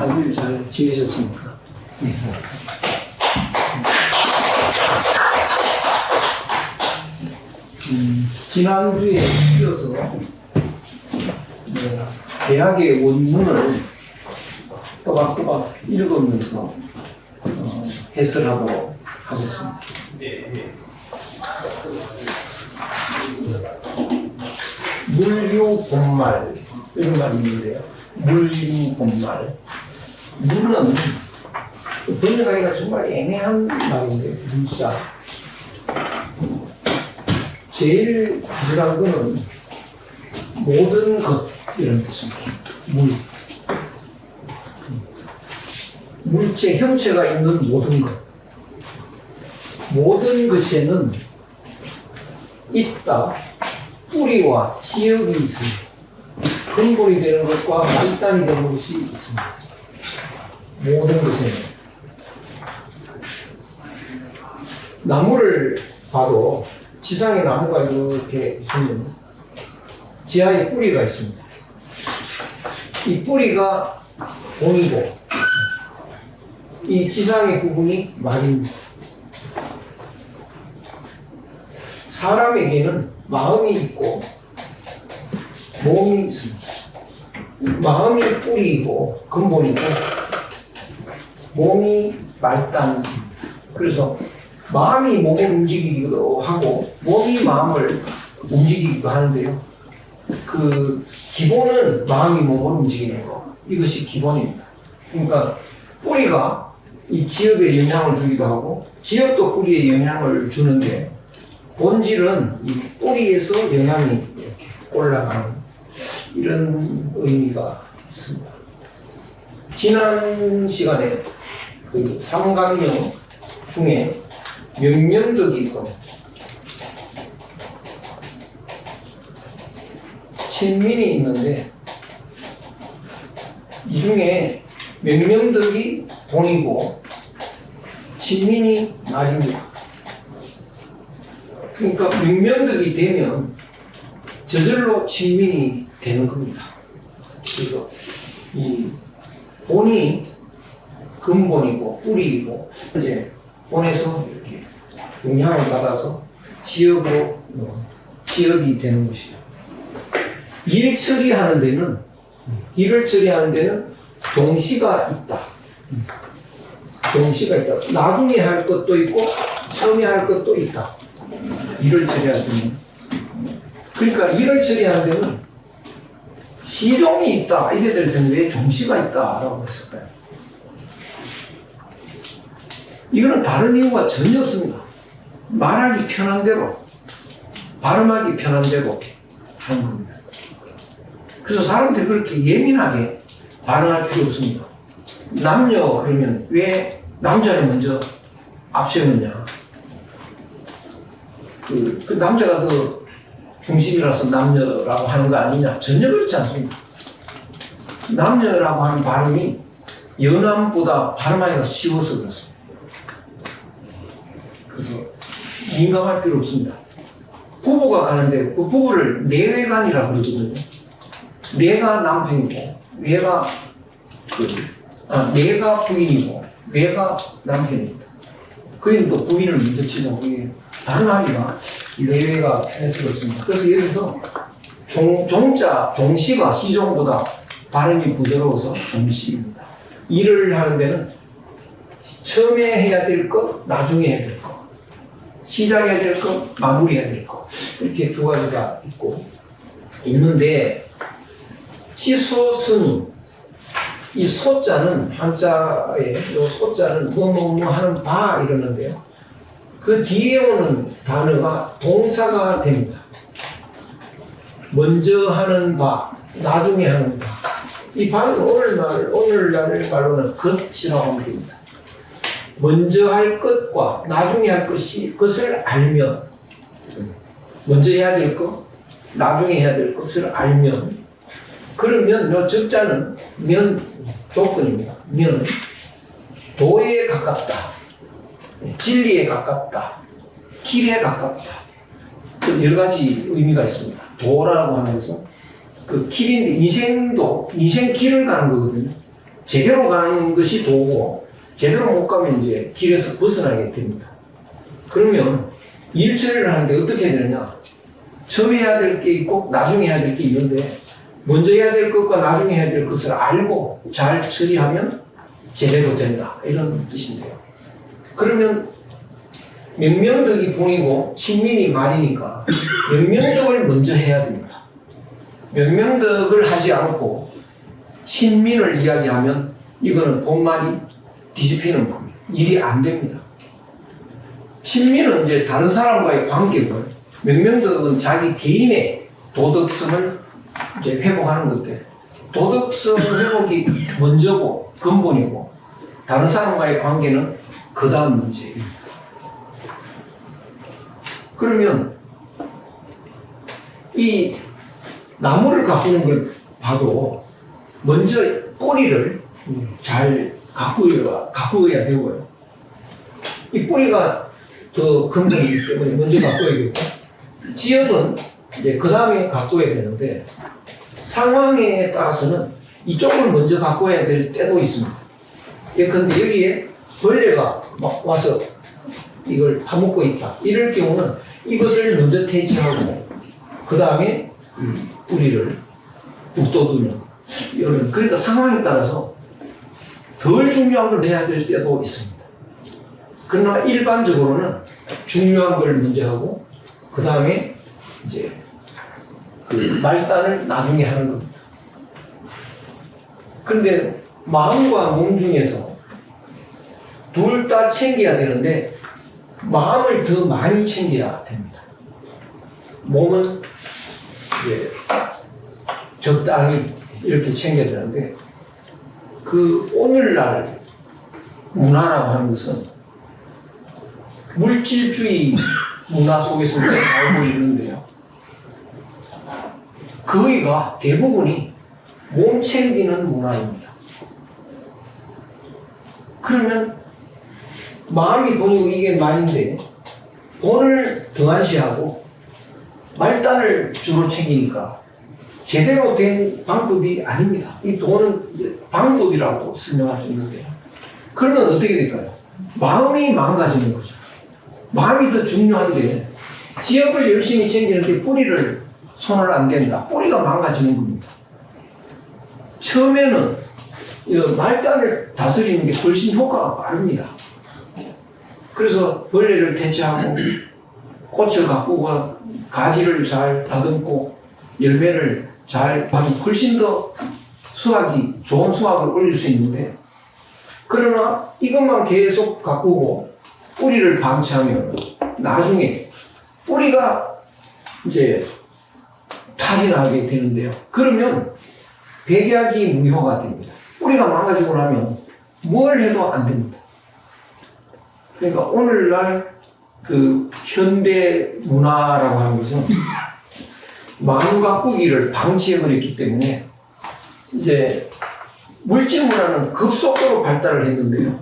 다들 잘 지내셨습니까? 네. 지난주에 이어서 대학의 원문을 또박또박 읽으면서 해설하도록 하겠습니다. 물유본말 이런 말이 있는데요. 물유본말. 물은 번역하기가 정말 애매한 말인데 문자. 제일 비슷한 거는 모든 것 이런 뜻입니다. 물. 물체 형체가 있는 모든 것. 모든 것에는 있다. 뿌리와 지역이 있습니다. 근본이 되는 것과 말단이 되는 것이 있습니다. 모든 것에는. 나무를 봐도 지상에 나무가 이렇게 있으면 지하에 뿌리가 있습니다. 이 뿌리가 본이고 이 지상의 부분이 말입니다. 사람에게는 마음이 있고 몸이 있습니다. 마음이 뿌리이고 근본이고 몸이 말단입니다. 그래서 마음이 몸을 움직이기도 하고 몸이 마음을 움직이기도 하는데요. 그 기본은 마음이 몸을 움직이는 거. 이것이 기본입니다. 그러니까 뿌리가 이 지엽에 영향을 주기도 하고 지엽도 뿌리에 영향을 주는데 본질은 이 뿌리에서 영향이 이렇게 올라가는 이런 의미가 있습니다. 지난 시간에 그 삼강령 중에 명명덕이 있거든요. 신민이 있는데 이 중에 명명덕이 본이고 신민이 말입니다. 그러니까 명명덕이 되면 저절로 친민이 되는 겁니다. 그래서 이 본이 근본이고 뿌리이고 이제 본에서 이렇게 영향을 받아서 지엽이 되는 것이죠. 일을 처리하는 데는 종시가 있다. 종시가 있다. 나중에 할 것도 있고 처음에 할 것도 있다. 일을 처리할 때는. 그러니까 일을 처리하는 데는 시종이 있다. 이래 될 텐데 왜 종시가 있다라고 했을까요? 이거는 다른 이유가 전혀 없습니다. 말하기 편한 대로, 발음하기 편한 대로 하는 겁니다. 그래서 사람들이 그렇게 예민하게 반응할 필요 없습니다. 남녀 그러면 왜 남자를 먼저 앞세우느냐? 그 남자가 더 중심이라서 남녀라고 하는 거 아니냐? 전혀 그렇지 않습니다. 남녀라고 하는 발음이 여남보다 발음하기가 쉬워서 그렇습니다. 그래서 민감할 필요 없습니다. 부부가 가는데 그 부부를 내외간이라고 그러거든요. 내가 남편이고 내가 부인이고 내가 남편입니다. 그인도 부인을 먼저 치고 그게 발음하기가 내외가 편해서 그렇습니다. 그래서 여기서 종시가 시종보다 발음이 부드러워서 종시입니다. 일을 하는 데는 처음에 해야 될 것, 나중에 해야 될 것, 시작해야 될 것, 마무리해야 될 것, 이렇게 두 가지가 있는데 지소스는 이 소자는 한자에 이 소자는 뭐뭐뭐 하는 바 이러는데요. 그 뒤에 오는 단어가 동사가 됩니다. 먼저 하는 바, 나중에 하는 바. 이 바는 오늘날 말로는 것이라고 하면 됩니다. 먼저 할 것과 나중에 할 것을 알면, 먼저 해야 될 것, 나중에 해야 될 것을 알면, 그러면 요 적자는 면 조건입니다. 면은 도에 가깝다, 진리에 가깝다, 길에 가깝다. 여러 가지 의미가 있습니다. 도라고 하는 것은 그 길인데 인생 길을 가는 거거든요. 제대로 가는 것이 도고 제대로 못 가면 이제 길에서 벗어나게 됩니다. 그러면 일 처리를 하는데 어떻게 해야 되느냐? 처음에 해야 될 게 있고 나중에 해야 될 게 있는데 먼저 해야 될 것과 나중에 해야 될 것을 알고 잘 처리하면 제대로 된다. 이런 뜻인데요. 그러면 명명덕이 본이고 친민이 말이니까 명명덕을 먼저 해야 됩니다. 명명덕을 하지 않고 친민을 이야기하면 이거는 본말이 뒤집히는 겁니다. 일이 안 됩니다. 친민은 이제 다른 사람과의 관계고 명명덕은 자기 개인의 도덕성을 이제 회복하는 건데 도덕성 회복이 먼저고 근본이고 다른 사람과의 관계는 그 다음 문제입니다. 그러면 이 나무를 가꾸는 걸 봐도 먼저 뿌리를 잘 가꾸어야 되고요. 이 뿌리가 더 근본이기 때문에 먼저 가꾸어야 되고 지역은 이제 그 다음에 가꾸어야 되는데 상황에 따라서는 이쪽을 먼저 가꾸어야 될 때도 있습니다. 그런데 여기에 벌레가 막 와서 이걸 파먹고 있다. 이럴 경우는 이것을 먼저 퇴치하고 그 다음에 뿌리를 북돋우는 이런 그러니까 상황에 따라서 덜 중요한 걸 해야 될 때도 있습니다. 그러나 일반적으로는 중요한 걸 먼저 하고 그 다음에 이제 그 말단을 나중에 하는 겁니다. 그런데 마음과 몸 중에서 둘 다 챙겨야 되는데 마음을 더 많이 챙겨야 됩니다. 몸은 이제 적당히 이렇게 챙겨야 되는데 그 오늘날 문화라고 하는 것은 물질주의 문화 속에서 살고 있는데요. 거의가 대부분이 몸 챙기는 문화입니다. 그러면 마음이 본이고 이게 말인데 본을 등한시하고 말단을 주로 챙기니까 제대로 된 방법이 아닙니다. 이 돈은 방법이라고 설명할 수 있는데요. 그러면 어떻게 될까요? 마음이 망가지는 거죠. 마음이 더 중요한데 지역을 열심히 챙기는데 뿌리를 손을 안 댄다. 뿌리가 망가지는 겁니다. 처음에는 말단을 다스리는 게 훨씬 효과가 빠릅니다. 그래서 벌레를 퇴치하고 꽃을 가꾸고 가지를 잘 다듬고 열매를 잘 하면 훨씬 더 좋은 수확을 올릴 수 있는데 그러나 이것만 계속 가꾸고 뿌리를 방치하면 나중에 뿌리가 이제 탈이 나게 되는데요. 그러면 백약이 무효가 됩니다. 뿌리가 망가지고 나면 뭘 해도 안 됩니다. 그러니까 오늘날 그 현대 문화라고 하는 것은 마음 가꾸기를 방치해버렸기 때문에 이제 물질 문화는 급속도로 발달을 했는데요.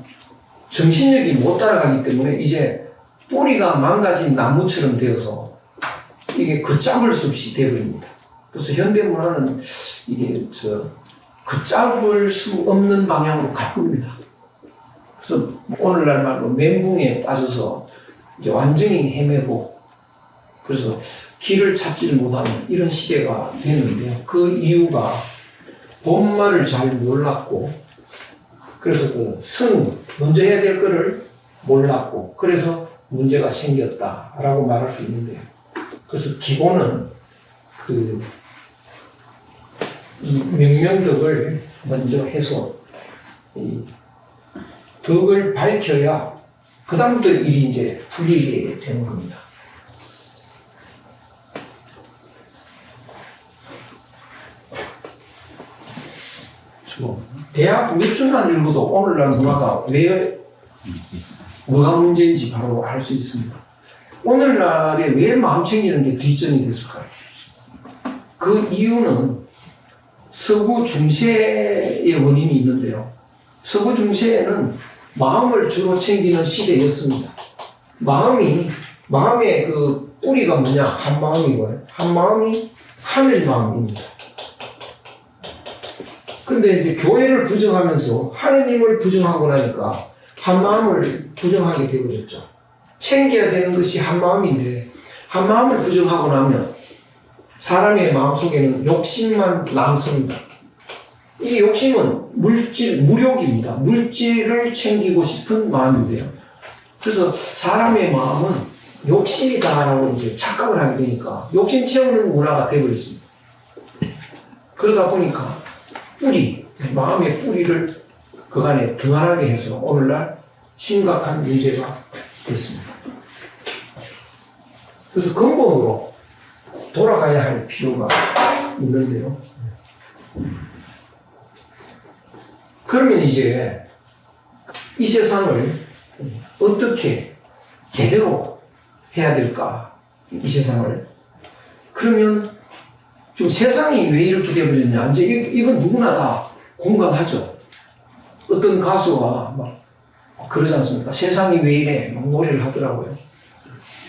정신력이 못 따라가기 때문에 이제 뿌리가 망가진 나무처럼 되어서 이게 걷잡을 수 없이 되어버립니다. 그래서 현대 문화는 이게 걷잡을 수 없는 방향으로 갈 겁니다. 그래서 오늘날 말로 멘붕에 빠져서 이제 완전히 헤매고 그래서 길을 찾지를 못하는 이런 시대가 되는데요. 그 이유가 본말을 잘 몰랐고 그래서 먼저 해야 될 거를 몰랐고 그래서 문제가 생겼다라고 말할 수 있는데요. 그래서 기본은 이 명명덕을 먼저 해서 이 덕을 밝혀야 그 다음부터 일이 이제 풀리게 되는 겁니다. 대학 몇 주만 읽어도 오늘날 문화가 뭐가 문제인지 바로 알 수 있습니다. 오늘날에 왜 마음 챙기는 게 뒷전이 됐을까요? 그 이유는 서구 중세의 원인이 있는데요. 서구 중세에는 마음을 주로 챙기는 시대였습니다. 마음의 그 뿌리가 뭐냐? 한마음이고요. 한마음이 하늘 마음입니다. 근데 이제 교회를 부정하면서 하느님을 부정하고 나니까 한 마음을 부정하게 되어졌죠. 챙겨야 되는 것이 한 마음인데 한 마음을 부정하고 나면 사람의 마음속에는 욕심만 남습니다. 이 욕심은 무력입니다. 물질을 챙기고 싶은 마음인데요. 그래서 사람의 마음은 욕심이다라고 이제 착각을 하게 되니까 욕심 채우는 문화가 되어버렸습니다. 그러다 보니까 마음의 뿌리를 그간에 등한하게 해서 오늘날 심각한 문제가 됐습니다. 그래서 근본으로 돌아가야 할 필요가 있는데요. 그러면 이제 이 세상을 어떻게 제대로 해야 될까? 이 세상을. 그러면 좀 세상이 왜 이렇게 되어버렸냐? 이제 이건 누구나 다 공감하죠. 어떤 가수가 막 그러지 않습니까? 세상이 왜 이래? 막 노래를 하더라고요.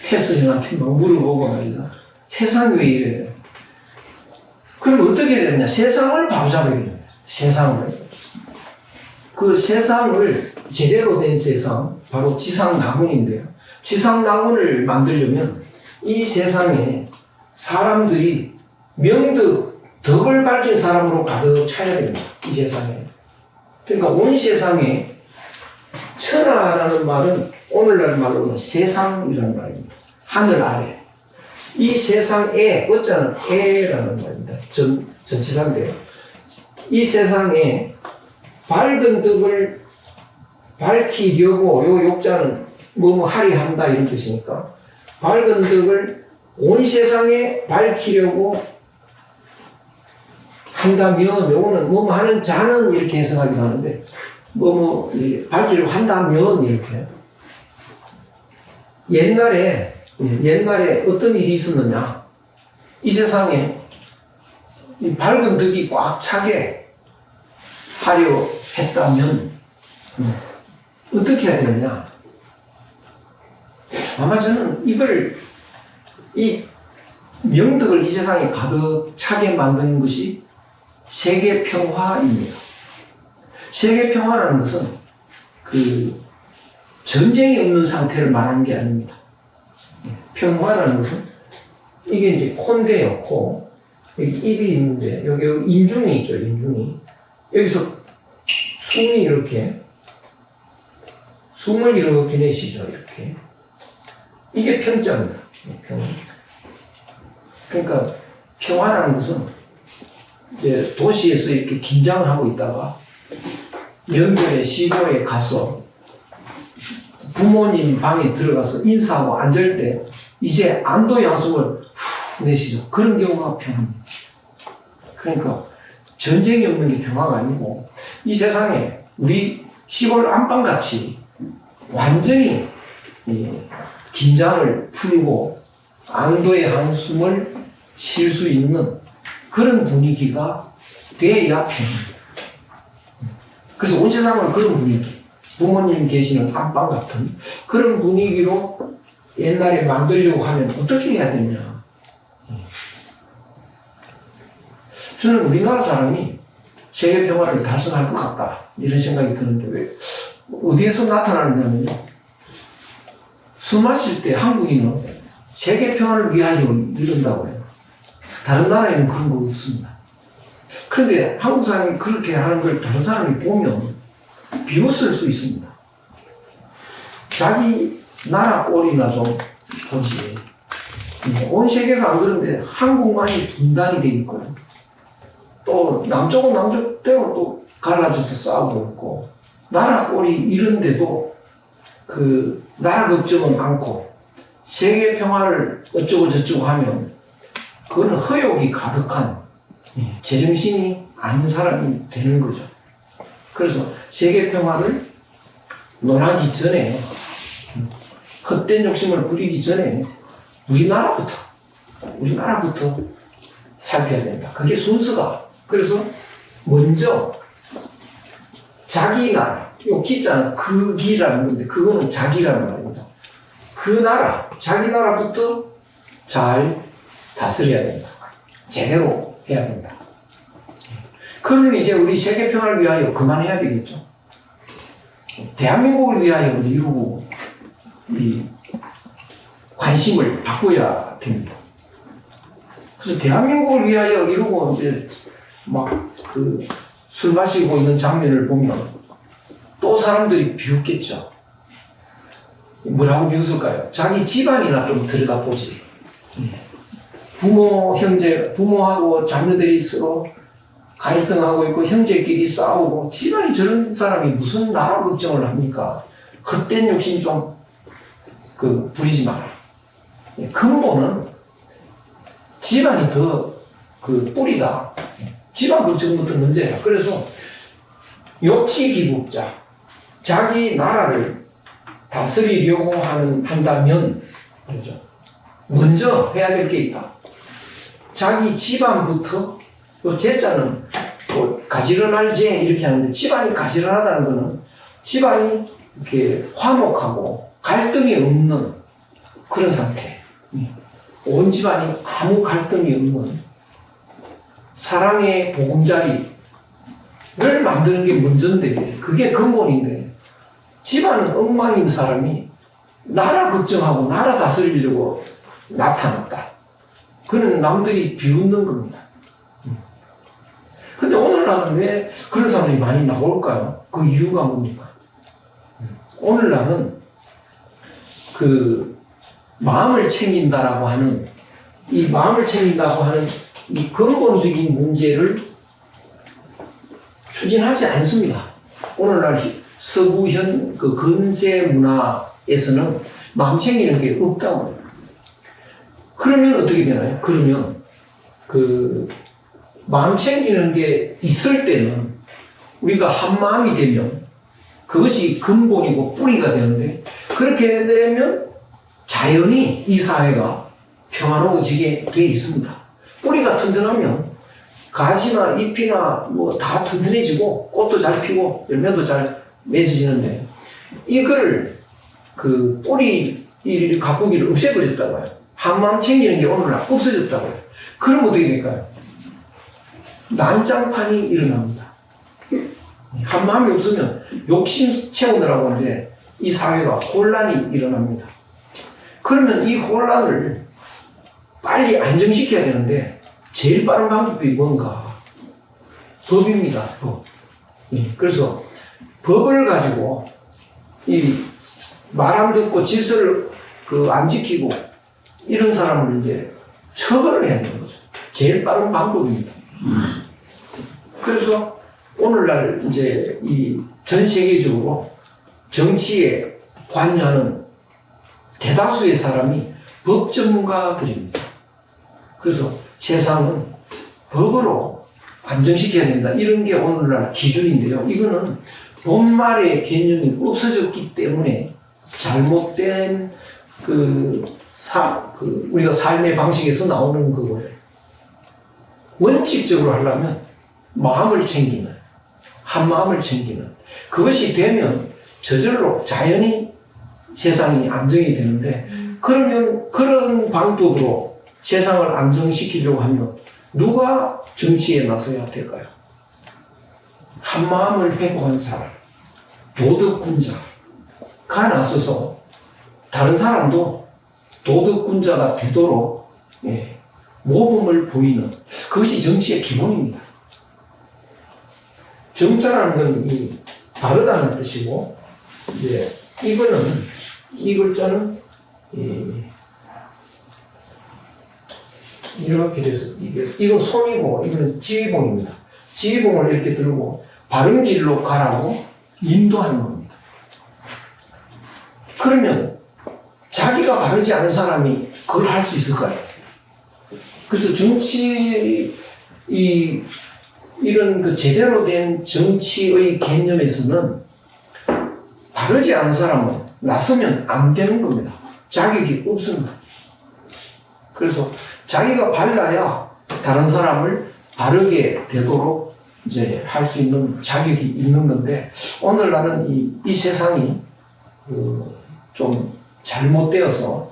테스 형한테 막 물어보고 말이죠. 세상이 왜 이래? 그럼 어떻게 해야 되느냐? 세상을 바로잡아야 됩니다. 세상을. 그 세상을 제대로 된 세상, 바로 지상낙원인데요. 지상낙원을 만들려면 이 세상에 사람들이 덕을 밝힌 사람으로 가득 차야 됩니다. 이 세상에. 그러니까 온 세상에 천하라는 말은 오늘날 말로는 세상이라는 말입니다. 하늘 아래. 이 세상에, 어쩌는 에라는 말입니다. 전치사인데요. 이 세상에 밝은 덕을 밝히려고, 요 욕자는 뭐뭐 하리 한다 이런 뜻이니까, 밝은 덕을 온 세상에 밝히려고 한다면, 요거는 뭐뭐 하는 자는 이렇게 해석하기도 하는데, 밝히려고 한다면 이렇게. 옛날에 어떤 일이 있었느냐. 이 세상에 이 밝은 덕이 꽉 차게 하려 했다면 어떻게 해야 되느냐. 아마 저는 이 명덕을 이 세상에 가득 차게 만드는 것이 세계 평화입니다. 세계 평화라는 것은 전쟁이 없는 상태를 말하는 게 아닙니다. 평화라는 것은 이게 이제 콘데요, 코. 여기 입이 있는데 여기 인중이 있죠, 인중이. 여기서 숨을 이렇게 내쉬죠, 이렇게. 이게 평자입니다. 평화. 그러니까 평화라는 것은 이제 도시에서 이렇게 긴장을 하고 있다가 연결의 시골에 가서 부모님 방에 들어가서 인사하고 앉을 때 이제 안도의 한숨을 후 내쉬죠. 그런 경우가 평화입니다. 그러니까 전쟁이 없는 게 평화가 아니고 이 세상에 우리 시골 안방같이 완전히 긴장을 풀고 안도의 한숨을 쉴 수 있는 그런 분위기가 돼야 평화입니다. 그래서 온 세상은 그런 분위기, 부모님 계시는 안방 같은 그런 분위기로 옛날에 만들려고 하면 어떻게 해야 되냐. 저는 우리나라 사람이 세계 평화를 달성할 것 같다 이런 생각이 드는데 왜 어디에서 나타나느냐면요, 술 마실 때 한국인은 세계 평화를 위하여 이런다고 해요. 다른 나라에는 그런 거 없습니다. 그런데 한국 사람이 그렇게 하는 걸 다른 사람이 보면 비웃을 수 있습니다. 자기 나라 꼴이나 좀 보지. 온 세계가 안 그런데 한국만이 분단이 돼 있고요. 또 남쪽은 남쪽대로 또 갈라져서 싸우고 있고, 나라 꼴이 이런데도 나라 걱정은 않고 세계 평화를 어쩌고 저쩌고 하면 그거는 허욕이 가득한 제정신이 아닌 사람이 되는 거죠. 그래서 세계 평화를 논하기 전에, 헛된 욕심을 부리기 전에 우리나라부터 살펴야 된다. 그게 순서다. 그래서 먼저 자기 나라, 요 기자는 그기라는 건데 그거는 자기라는 말입니다. 자기 나라부터 잘 다스려야 된다. 제대로 해야 된다. 그러면 이제 우리 세계 평화를 위하여 그만해야 되겠죠. 대한민국을 위하여 이루고 이 관심을 바꿔야 됩니다. 그래서 대한민국을 위하여 이루고 이제 막 그 술 마시고 있는 장면을 보면 또 사람들이 비웃겠죠. 뭐라고 비웃을까요? 자기 집안이나 좀 들여다보지. 부모하고 자녀들이 서로 갈등하고 있고 형제끼리 싸우고 집안이 저런 사람이 무슨 나라 걱정을 합니까? 헛된 욕심 좀 부리지 마라. 근본은 집안이 더 뿌리다. 집안 걱정부터 문제야. 그래서 욕지기국자, 자기 나라를 다스리려고 한다면, 그렇죠? 먼저 해야 될 게 있다. 자기 집안부터, 또 제자는 가지런할 제 이렇게 하는데, 집안이 가지런하다는 거는 집안이 이렇게 화목하고 갈등이 없는 그런 상태. 온 집안이 아무 갈등이 없는 사랑의 보금자리를 만드는 게 먼저인데, 그게 근본인데, 집안은 엉망인 사람이 나라 걱정하고 나라 다스리려고 나타났다. 그는 남들이 비웃는 겁니다. 근데 오늘날은 왜 그런 사람들이 많이 나올까요? 그 이유가 뭡니까? 오늘날은 마음을 챙긴다라고 하는, 이 마음을 챙긴다고 하는 이 근본적인 문제를 추진하지 않습니다. 오늘날 서구현 근세 문화에서는 마음 챙기는 게 없다고. 그러면 어떻게 되나요? 그러면 마음 챙기는 게 있을 때는 우리가 한 마음이 되면 그것이 근본이고 뿌리가 되는데, 그렇게 되면 자연히 이 사회가 평화로워지게 돼 있습니다. 뿌리가 튼튼하면 가지나 잎이나 다 튼튼해지고 꽃도 잘 피고 열매도 잘 맺어지는데, 이걸 뿌리 가꾸기를 없애버렸다고요. 한마음 챙기는 게 오늘날 없어졌다고요. 그럼 어떻게 될까요? 난장판이 일어납니다. 한마음이 없으면 욕심 채우느라고 이제 이 사회가 혼란이 일어납니다. 그러면 이 혼란을 빨리 안정시켜야 되는데 제일 빠른 방법이 뭔가? 법입니다. 법. 그래서 법을 가지고 이 말 안 듣고 질서를 안 지키고 이런 사람을 이제 처벌을 해야 되는 거죠. 제일 빠른 방법입니다. 그래서 오늘날 이제 전 세계적으로 정치에 관여하는 대다수의 사람이 법 전문가들입니다. 그래서 세상은 법으로 안정시켜야 된다. 이런 게 오늘날 기준인데요. 이거는 본말의 개념이 없어졌기 때문에 잘못된 우리가 삶의 방식에서 나오는 거고요. 원칙적으로 하려면 마음을 챙기는, 한 마음을 챙기는, 그것이 되면 저절로 자연히 세상이 안정이 되는데, 그러면 그런 방법으로 세상을 안정시키려고 하면 누가 정치에 나서야 될까요? 한 마음을 회복한 사람, 도덕군자가 나서서 다른 사람도 도덕군자가 되도록 모범을 보이는, 그것이 정치의 기본입니다. 정자라는 건 다르다는 뜻이고, 이제 이 글자는 이렇게 돼서 이건 손이고 이거는 지휘봉입니다. 지휘봉을 이렇게 들고 바른 길로 가라고 인도하는 겁니다. 그러면 자기가 바르지 않은 사람이 그걸 할 수 있을까요? 그래서 이런 제대로 된 정치의 개념에서는 바르지 않은 사람은 나서면 안 되는 겁니다. 자격이 없습니다. 그래서 자기가 발라야 다른 사람을 바르게 되도록 이제 할 수 있는 자격이 있는 건데, 오늘날은 이 세상이 좀 잘못되어서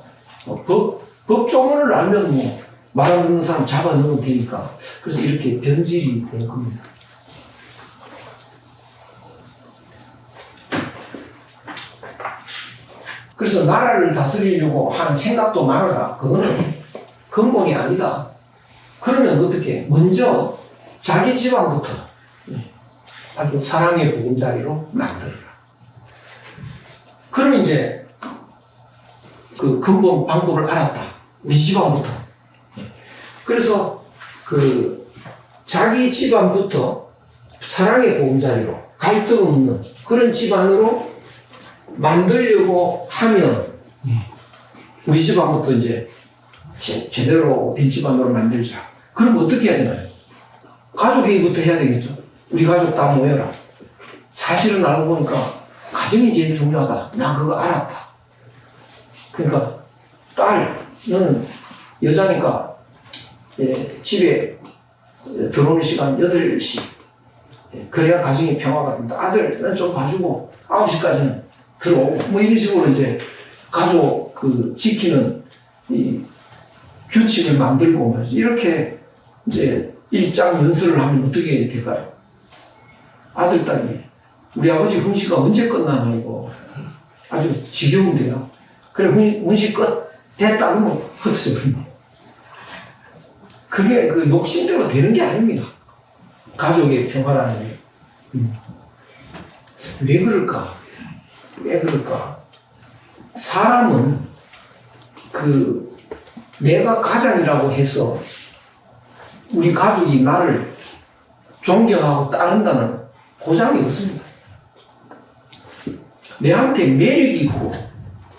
법 조문을 알면 말 안 듣는 사람 잡아 넣으면 되니까, 그래서 이렇게 변질이 된 겁니다. 그래서 나라를 다스리려고 하는 생각도 말아라. 그거는 근본이 아니다. 그러면 어떻게? 먼저 자기 집안부터 아주 사랑의 보금자리로 만들어라. 그러면 이제 그 근본 방법을 알았다. 우리 집안부터. 그래서 그 자기 집안부터 사랑의 보금자리로 갈등 없는 그런 집안으로 만들려고 하면 우리 집안부터 이제 제대로 된 집안으로 만들자. 그럼 어떻게 해야 되나요? 가족회의부터 해야 되겠죠. 우리 가족 다 모여라. 사실은 알고 보니까 가정이 제일 중요하다. 난 그거 알았다. 그러니까 딸, 너는 여자니까 집에 들어오는 시간 8시. 그래야 가정이 평화가 된다. 아들, 넌 좀 봐주고 9시까지는 들어오고 뭐 이런 식으로 이제 가족 그 지키는 이 규칙을 만들고 말이죠. 이렇게 이제 일장 연설을 하면 어떻게 될까요? 아들, 딸이 우리 아버지 훈시가 언제 끝나나 이거 아주 지겨운데요. 그래 훈시 끝 됐다 그러면 흩어져 버립니다. 그게 그 욕심대로 되는 게 아닙니다. 가족의 평화라는 게. 왜 그럴까? 왜 그럴까? 사람은 그 내가 가장이라고 해서 우리 가족이 나를 존경하고 따른다는 보장이 없습니다. 내한테 매력이 있고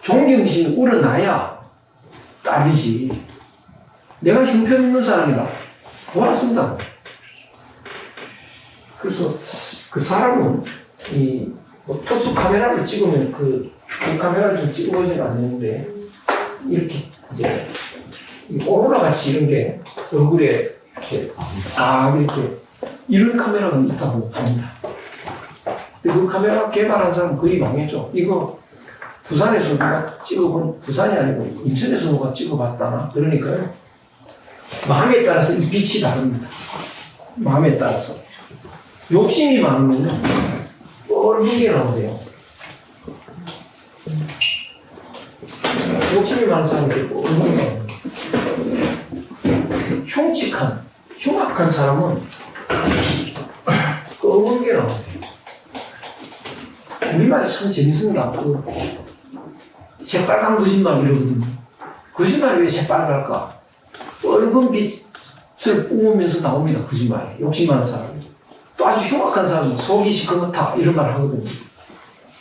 존경심이 우러나야 따르지. 내가 형편없는 사람이라 돌아선다. 그래서 그 사람은 뭐 특수 카메라를 찍으면 그 카메라를 좀 찍어보지는 않는데 이렇게 이제 오로라 같이 이런 게 얼굴에 이렇게 이렇게 이런 카메라가 있다고 합니다. 근데 그 카메라 개발한 사람은 거의 망했죠. 이거 부산에서 누가 찍어본, 부산이 아니고 인천에서 누가 찍어봤다나? 그러니까요. 마음에 따라서 이 빛이 다릅니다. 마음에 따라서. 욕심이 많으면 뻘겋게 나오대요. 욕심이 많은 사람들이 뻘겋게 나옵니다. 흉악한 사람은 검은게 나오대요. 우리말이 참 재밌습니다. 새빨간 거짓말 이러거든요. 거짓말이 왜 새빨갈까? 뻘건 빛을 뿜으면서 나옵니다. 거짓말이. 욕심 많은 사람이. 또 아주 흉악한 사람은 속이 시커멓다 이런 말을 하거든요.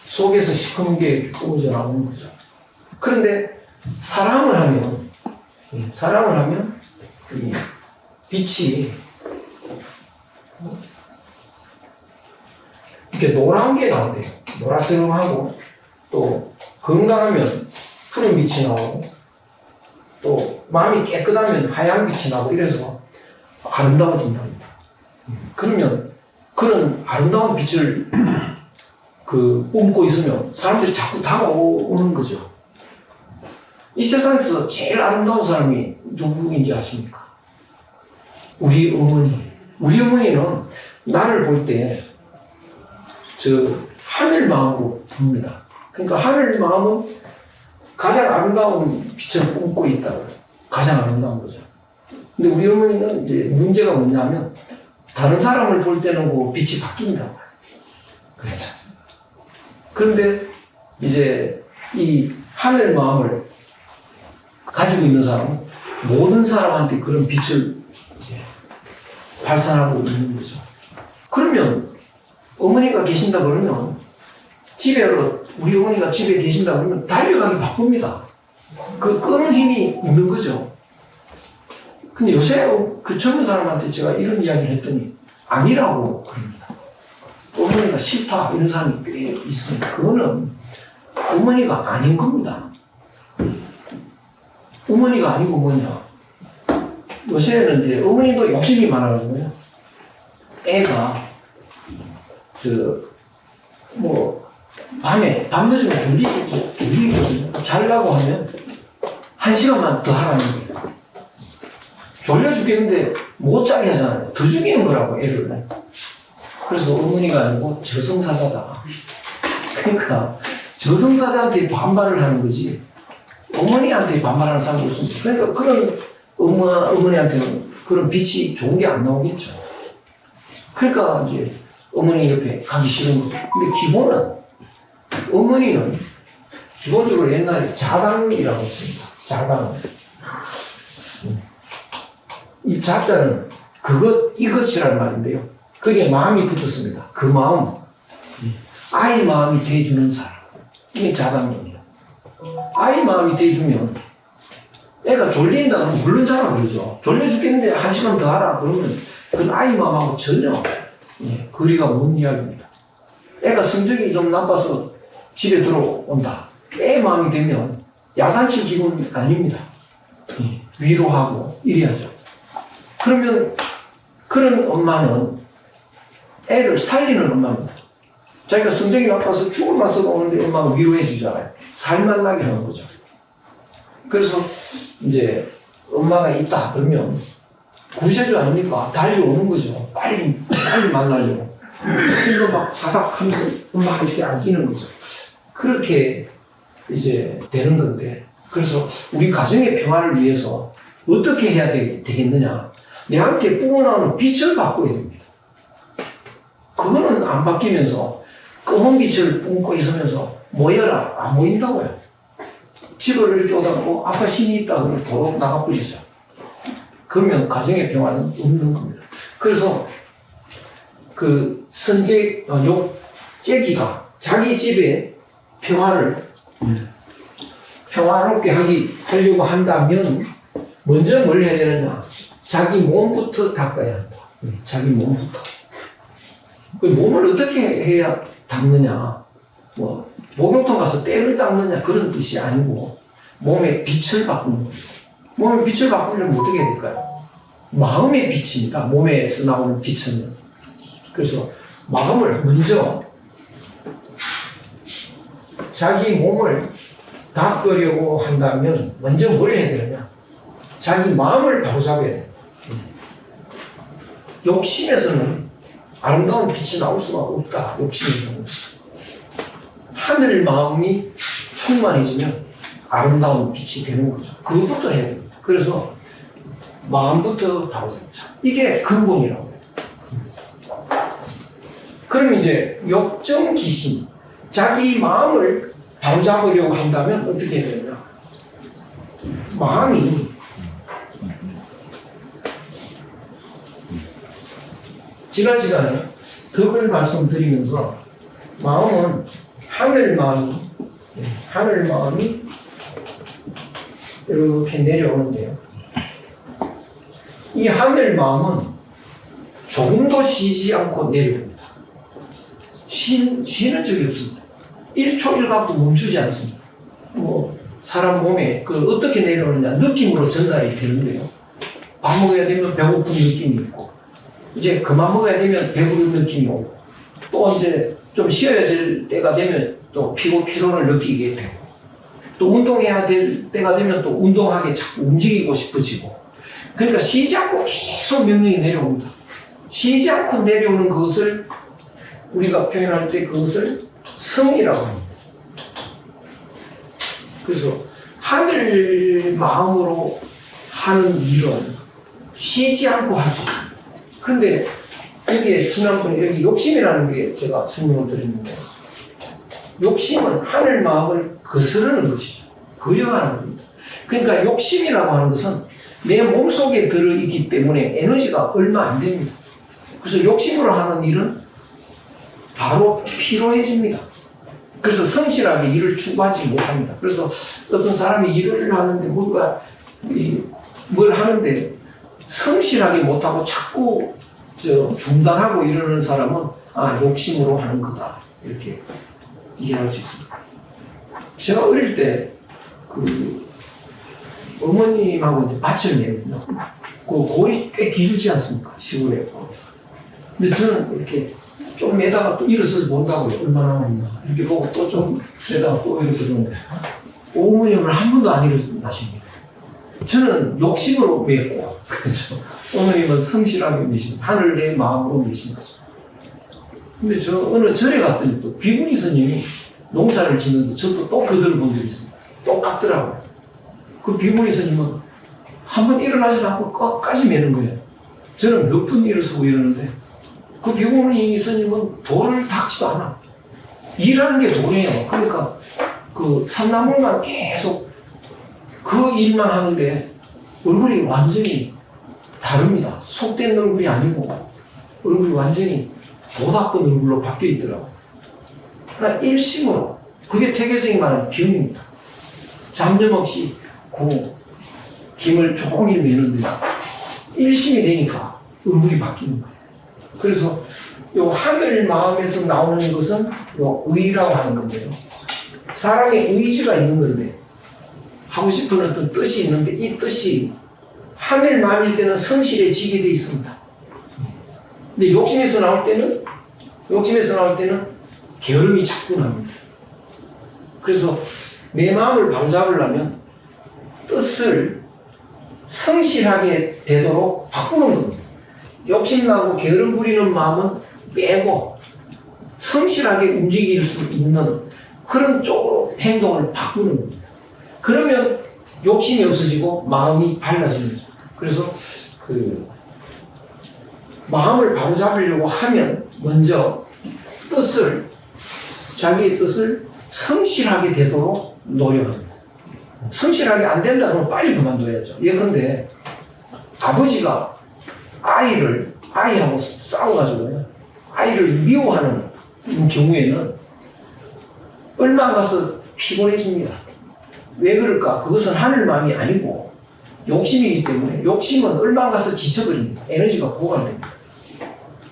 속에서 시커먼 게 뿜어져 나오는 거죠. 그런데 사랑을 하면 이 빛이 이렇게 노란 게 나온대요. 노란스름하고 또 건강하면 푸른 빛이 나오고 또 마음이 깨끗하면 하얀 빛이 나고 이래서 아름다워진답니다. 그러면 그런 아름다운 빛을 뿜고 있으면 사람들이 자꾸 다가오는 거죠. 이 세상에서 제일 아름다운 사람이 누구인지 아십니까? 우리 어머니. 우리 어머니는 나를 볼 때 하늘 마음으로 봅니다. 그러니까 하늘 마음은 가장 아름다운 빛을 뿜고 있다고. 가장 아름다운 거죠. 근데 우리 어머니는 이제 문제가 뭐냐면 다른 사람을 볼 때는 그 빛이 바뀐다고. 그렇죠. 그런데 이제 이 하늘 마음을 가지고 있는 사람은 모든 사람한테 그런 빛을 이제 발산하고 있는 거죠. 그러면 어머니가 계신다 그러면 우리 어머니가 집에 계신다 그러면 달려가기 바쁩니다. 그 끄는 힘이 있는 거죠. 근데 요새 그 젊은 사람한테 제가 이런 이야기를 했더니 아니라고 그럽니다. 어머니가 싫다 이런 사람이 꽤 있습니다. 그거는 어머니가 아닌 겁니다. 어머니가 아니고 뭐냐. 요새는 이제 어머니도 욕심이 많아가지고요. 애가 밤 늦으면 졸리거든요. 자려고 하면 1시간만 더 하라는 거예요. 졸려 죽겠는데 못 자게 하잖아요. 더 죽이는 거라고, 애를. 그래서 어머니가 아니고 저승사자다. 그러니까 저승사자한테 반발을 하는 거지 어머니한테 반발하는 사람이 없습니다. 그러니까 그런 어머니한테는 그런 빛이 좋은 게 안 나오겠죠. 그러니까 이제 어머니 옆에 가기 싫은 거죠. 근데 기본은 어머니는 기본적으로 옛날에 자당이라고 했습니다. 자당. 이 자자는 이것이라는 말인데요. 그게 마음이 붙었습니다. 그 마음. 아이 마음이 돼주는 사람. 이게 자당입니다. 아이 마음이 돼주면 애가 졸린다 그러면 물론 자라 그러죠. 졸려 죽겠는데 1시간 더 하라 그러면 그건 아이 마음하고 전혀 거리가 먼 이야기입니다. 애가 성적이 좀 나빠서 집에 들어온다. 애 마음이 되면 야단칠 기분 아닙니다. 위로하고 이래야죠. 그러면 그런 엄마는 애를 살리는 엄마입니다. 자기가 성적이 나빠서 죽을 맛으로 오는데 엄마가 위로해 주잖아요. 살만 나게 하는 거죠. 그래서 이제 엄마가 있다 그러면 구세주 아닙니까? 달려오는 거죠. 빨리 만나려고. 그래서 막 사삭 하면서 엄마가 이렇게 안기는 거죠. 그렇게 이제 되는 건데, 그래서 우리 가정의 평화를 위해서 어떻게 해야 되겠느냐. 내한테 뿜어나오는 빛을 바꿔야 됩니다. 그거는 안 바뀌면서 검은 빛을 뿜고 있으면서 모여라. 안 모인다고요. 집을 이렇게 오다가 아빠 신이 있다 그러면 도로 나가버리죠. 그러면 가정의 평화는 없는 겁니다. 그래서 그 째기가 자기 집에 평화롭게 하려고 한다면 먼저 뭘 해야 되느냐. 자기 몸부터 닦아야 한다. 자기 몸부터. 그 몸을 어떻게 해야 닦느냐. 뭐 목욕탕 가서 때를 닦느냐 그런 뜻이 아니고 몸의 빛을 바꾸는 겁니다. 몸의 빛을 바꾸려면 어떻게 해야 될까요? 마음의 빛입니다. 몸에서 나오는 빛은. 그래서 마음을 먼저 자기 몸을 닦으려고 한다면 먼저 뭘 해야 되느냐? 자기 마음을 바로잡아야 돼요. 욕심에서는 아름다운 빛이 나올 수가 없다. 욕심에서는. 하늘 마음이 충만해지면 아름다운 빛이 되는 거죠. 그것부터 해야 됩니다. 그래서 마음부터 바로잡자. 이게 근본이라고 해요. 그럼 이제 역정 귀신, 자기 마음을 바로잡으려고 한다면 어떻게 해야 되냐? 마음이 지난 시간에 덕을 말씀드리면서 마음은 하늘 마음이 이렇게 내려오는데요. 이 하늘 마음은 조금도 쉬지 않고 내려옵니다. 쉬는 적이 없습니다. 1초 1각도 멈추지 않습니다. 뭐 사람 몸에 어떻게 내려오느냐 느낌으로 전달이 되는데요. 밥 먹어야 되면 배고픈 느낌이 있고, 이제 그만 먹어야 되면 배부른 느낌이 오고, 또 이제 좀 쉬어야 될 때가 되면 또 피로를 느끼게 되고, 또 운동해야 될 때가 되면 또 운동하게 자꾸 움직이고 싶어지고, 그러니까 쉬지 않고 계속 명령이 내려옵니다. 쉬지 않고 내려오는 것을 우리가 표현할 때 그것을 성이라고 합니다. 그래서 하늘 마음으로 하는 일은 쉬지 않고 할 수 있습니다. 그런데 여기에 지난번에 여기 욕심이라는 게 제가 설명을 드렸는데, 욕심은 하늘 마음을 거스르는 것이죠. 거역하는 겁니다. 그러니까 욕심이라고 하는 것은 내 몸속에 들어있기 때문에 에너지가 얼마 안 됩니다. 그래서 욕심으로 하는 일은 바로 피로해집니다. 그래서 성실하게 일을 추구하지 못합니다. 그래서 어떤 사람이 일을 하는데 뭘 하는데 성실하게 못하고 자꾸 중단하고 이러는 사람은 욕심으로 하는 거다. 이렇게 이해할 수 있습니다. 제가 어릴 때 어머님하고 이제 밭을 내거든요. 그 골이 꽤 길지 않습니까? 시골에. 근데 저는 이렇게 좀 매다가 또 일어서서 본다고요. 얼마나 많나. 이렇게 보고 또 좀 매다가 또 이렇게 보는데, 어머님은 한 번도 안 일어나십니다. 저는 욕심으로 맺고, 그렇죠. 어머님은 성실하게 계십니다. 하늘의 마음으로 계신 거죠. 근데 저 어느 절에 갔더니 또 비구니 스님이 농사를 짓는데 저도 또 그들을 본 적이 있습니다. 똑같더라고요. 그 비구니 스님은 한 번 일어나지 않고 끝까지 매는 거예요. 저는 몇 분 일어서고 이러는데 그 비구니 스님은 돌을 닦지도 않아. 일하는 게 돈이에요. 그러니까 그 산나물만 계속 그 일만 하는데 얼굴이 완전히 다릅니다. 속된 얼굴이 아니고 얼굴이 완전히 도닦은 얼굴로 바뀌어 있더라고요. 그러니까 일심으로 그게 퇴계생이 말하는 기운입니다. 잡념 없이 그 김을 종일 매는데 일심이 되니까 얼굴이 바뀌는 거예요. 그래서 요 하늘 마음에서 나오는 것은 요 의라고 하는 건데요. 사람의 의지가 있는 건데 하고 싶은 어떤 뜻이 있는데 이 뜻이 하늘 마음일 때는 성실해지게 돼 있습니다. 근데 욕심에서 나올 때는 게으름이 자꾸 납니다. 그래서 내 마음을 바로잡으려면 뜻을 성실하게 되도록 바꾸는 겁니다. 욕심나고 게으름 부리는 마음은 빼고 성실하게 움직일 수 있는 그런 쪽으로 행동을 바꾸는 겁니다. 그러면 욕심이 없어지고 마음이 밝아지는 거죠. 그래서 그 마음을 바로잡으려고 하면 먼저 자기의 뜻을 성실하게 되도록 노력합니다. 성실하게 안 된다 그러면 빨리 그만둬야죠. 예컨대 아버지가 아이하고 싸워가지고요. 아이를 미워하는 경우에는 얼마 안 가서 피곤해집니다. 왜 그럴까? 그것은 하늘 마음이 아니고 욕심이기 때문에 욕심은 얼마 안 가서 지쳐버립니다. 에너지가 고갈됩니다.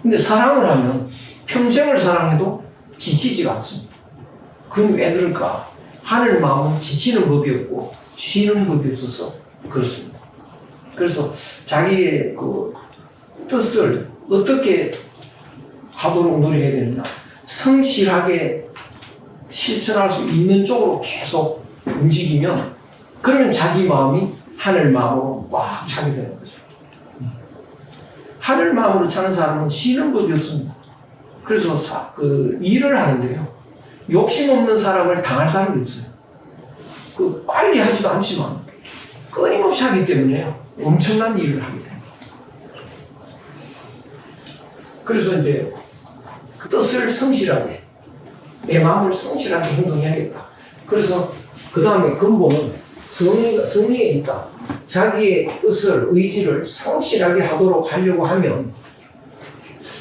근데 사랑을 하면 평생을 사랑해도 지치지가 않습니다. 그건 왜 그럴까? 하늘 마음은 지치는 법이 없고 쉬는 법이 없어서 그렇습니다. 그래서 자기의 그 뜻을 어떻게 하도록 노력해야 되느냐? 성실하게 실천할 수 있는 쪽으로 계속 움직이면 그러면 자기 마음이 하늘 마음으로 꽉 차게 되는 거죠. 하늘 마음으로 차는 사람은 쉬는 법이 없습니다. 그래서 일을 하는데요. 욕심 없는 사람을 당할 사람이 없어요. 빨리 하지도 않지만 끊임없이 하기 때문에 엄청난 일을 하게 됩니다. 그래서 이제 그 뜻을 성실하게, 내 마음을 성실하게 행동해야겠다. 그래서 그 다음에 근본은 성리에 있다. 자기의 뜻을, 의지를 성실하게 하도록 하려고 하면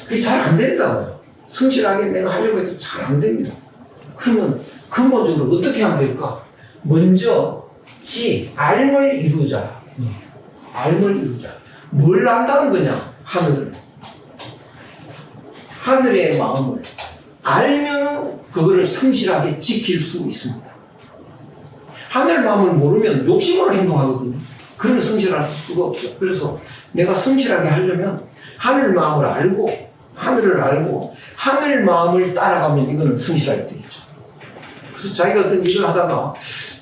그게 잘 안 된다고요. 성실하게 내가 하려고 해도 잘 안 됩니다. 그러면 근본적으로 어떻게 하면 될까? 먼저 알을 이루자. 알을 이루자. 뭘 안다는 거냐? 하늘의 마음을 알면 그거를 성실하게 지킬 수 있습니다. 하늘 마음을 모르면 욕심으로 행동하거든요. 그러면 성실할 수가 없죠. 그래서 내가 성실하게 하려면 하늘 마음을 알고 하늘을 알고 하늘 마음을 따라가면 이거는 성실하게 되겠죠. 그래서 자기가 어떤 일을 하다가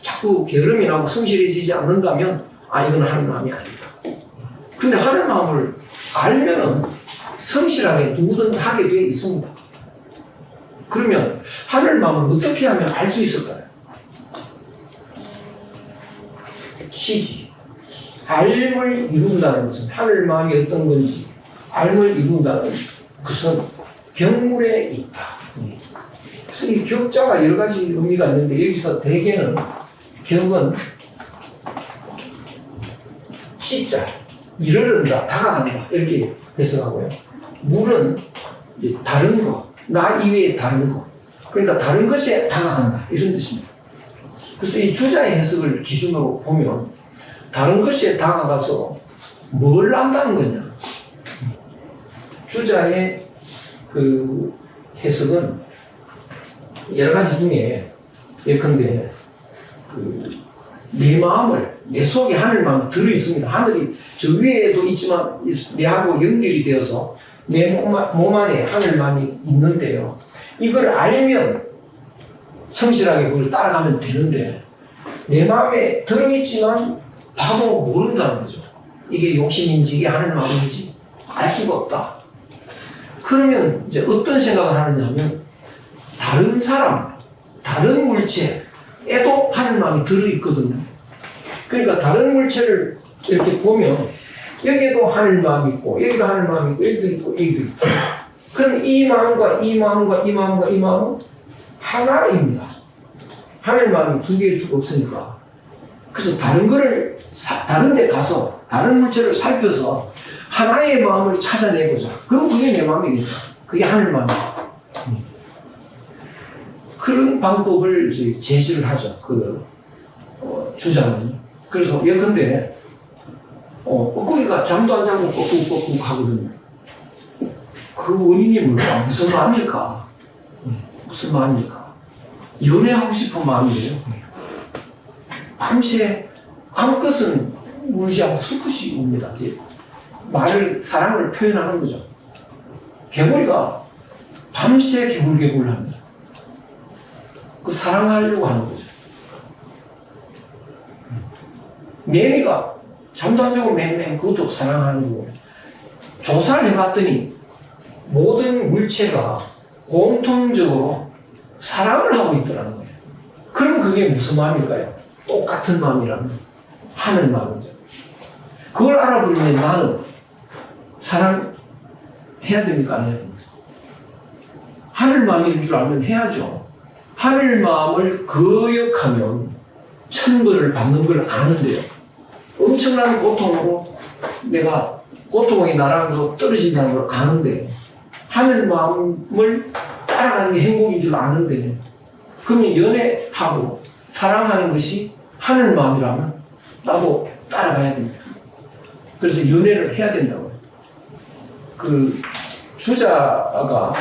자꾸 게으름이 나고 성실해지지 않는다면 이건 하늘 마음이 아니다. 근데 하늘 마음을 알면은 성실하게 누구든 하게 되어 있습니다. 그러면 하늘 마음을 어떻게 하면 알 수 있을까요? 알을 이룬다는 것은 하늘 마음이 어떤 건지 알을 이룬다는 것은 경물에 있다. 그래서 이 격자가 여러 가지 의미가 있는데 여기서 대개는 격은 시자, 이르른다, 다가간다 이렇게 해석하고요. 물은 이제 다른 거, 나 이외에 다른 거. 그러니까 다른 것에 다가간다 이런 뜻입니다. 그래서 이 주자의 해석을 기준으로 보면 다른 것에 다가가서 뭘 안다는 거냐? 주자의 그 해석은 여러 가지 중에 예컨대 내 마음을, 내 속에 하늘 마음이 들어있습니다. 하늘이 저 위에도 있지만 내하고 연결이 되어서 내 몸 안에 하늘 마음이 있는데요. 이걸 알면 성실하게 그걸 따라가면 되는데 내 마음에 들어있지만 봐도 모른다는 거죠. 이게 욕심인지 이게 하늘 마음인지 알 수가 없다. 그러면 이제 어떤 생각을 하느냐 하면 다른 다른 물체에도 하늘 마음이 들어있거든요. 그러니까 다른 물체를 이렇게 보면 여기에도 하늘 마음이 있고 여기도 하늘 마음이 있고 여기도 있고 여기도 있고 그럼 이 마음과 이 마음과 이 마음과 이 마음은 하나입니다. 하늘 마음이 두 개일 수가 없으니까. 그래서 다른 거를 다른 데 가서 다른 물체를 살펴서 하나의 마음을 찾아내보자. 그럼 그게 내 마음이겠죠. 그게 하늘 마음이에요. 그런 방법을 제시를 하죠. 주장은. 그래서 예컨대 뻐꾸기가 잠도 안 자고 뻐꾸꾸꾸 하거든요. 그 원인이 뭘까? 무슨 마음일까? 무슨 마음일까? 연애하고 싶은 마음이에요. 밤새 아무것은 울지 않고 수컷이 옵니다. 사랑을 표현하는 거죠. 개구리가 밤새 개굴개굴 합니다. 그 사랑하려고 하는 거죠. 매미가 잠도 안 자고 맹맹 그것도 사랑하는 거고. 조사를 해봤더니 모든 물체가 공통적으로 사랑을 하고 있더라는 거예요. 그럼 그게 무슨 마음일까요? 똑같은 마음이라면 하늘 마음이죠. 그걸 알아보려면 나는 사랑해야 됩니까? 안 해야 됩니까? 하늘 마음인 줄 알면 해야죠. 하늘 마음을 거역하면 천벌을 받는 걸 아는데요. 엄청난 고통으로 내가 고통의 나락으로 떨어진다는 걸 아는데 하늘 마음을 따라가는 게 행복인 줄 아는데 그러면 연애하고 사랑하는 것이 하늘 마음이라면 나도 따라가야 됩니다. 그래서 연애를 해야 된다고요. 그 주자가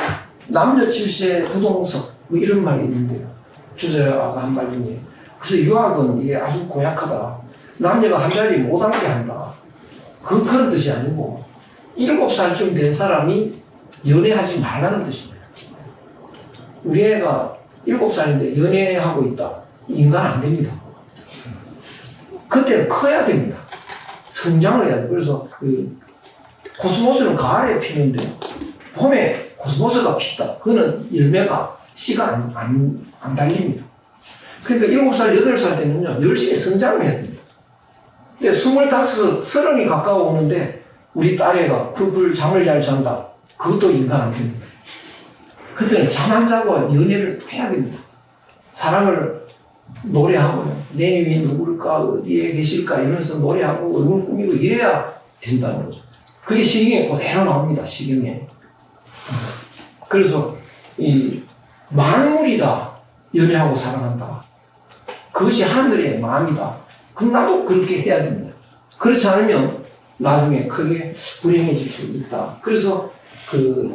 남녀 칠세 부동석 뭐 이런 말이 있는데요. 주자가 한 말 중에. 그래서 유학은 이게 아주 고약하다. 남녀가 한 자리 못 앉게 한다. 그런 뜻이 아니고 7살쯤 된 사람이 연애하지 말라는 뜻입니다. 우리 애가 7살인데 연애하고 있다. 인간 안 됩니다. 그때는 커야 됩니다. 성장을 해야 돼요. 그래서 코스모스는 가을에 피는데 봄에 코스모스가 피다. 그거는 열매가 씨가 안 달립니다. 그러니까 7살, 8살 때는요, 열심히 성장을 해야 됩니다. 근데 25, 30이 가까워 오는데 우리 딸애가 쿨쿨 잠을 잘 잔다. 그것도 인간 안 됩니다. 그때는 잠 안 자고 연애를 해야 됩니다. 사랑을 노래하고요. 내님이 누굴까, 어디에 계실까 이러면서 노래하고 얼굴 꾸미고 이래야 된다는 거죠. 그게 시경에 그대로 나옵니다. 시경에. 그래서 이 만물이다. 연애하고 사랑한다. 그것이 하늘의 마음이다. 그럼 나도 그렇게 해야 됩니다. 그렇지 않으면 나중에 크게 불행해질 수 있다. 그래서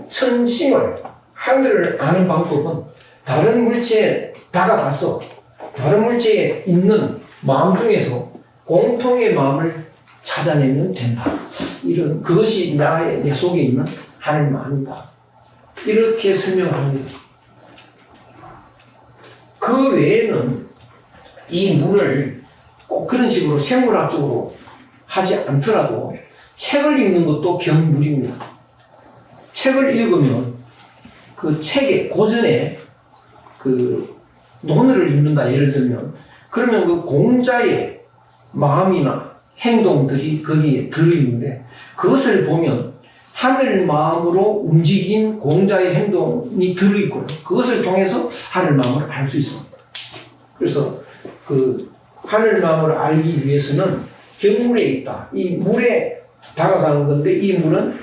천심을 하늘을 아는 방법은 다른 물체에 다가가서 다른 물체에 있는 마음 중에서 공통의 마음을 찾아내면 된다. 그것이 내 속에 있는 하늘 마음이다. 이렇게 설명합니다. 그 외에는 이 물을 꼭 그런 식으로 생물학적으로 하지 않더라도 책을 읽는 것도 경물입니다. 책을 읽으면 그 책의 고전에 논어를 읽는다 예를 들면 그러면 그 공자의 마음이나 행동들이 거기에 들어있는데 그것을 보면 하늘 마음으로 움직인 공자의 행동이 들어있고요. 그것을 통해서 하늘 마음을 알 수 있습니다. 그래서 하늘 마음을 알기 위해서는 경물에 있다. 이 물에 다가가는 건데 이 물은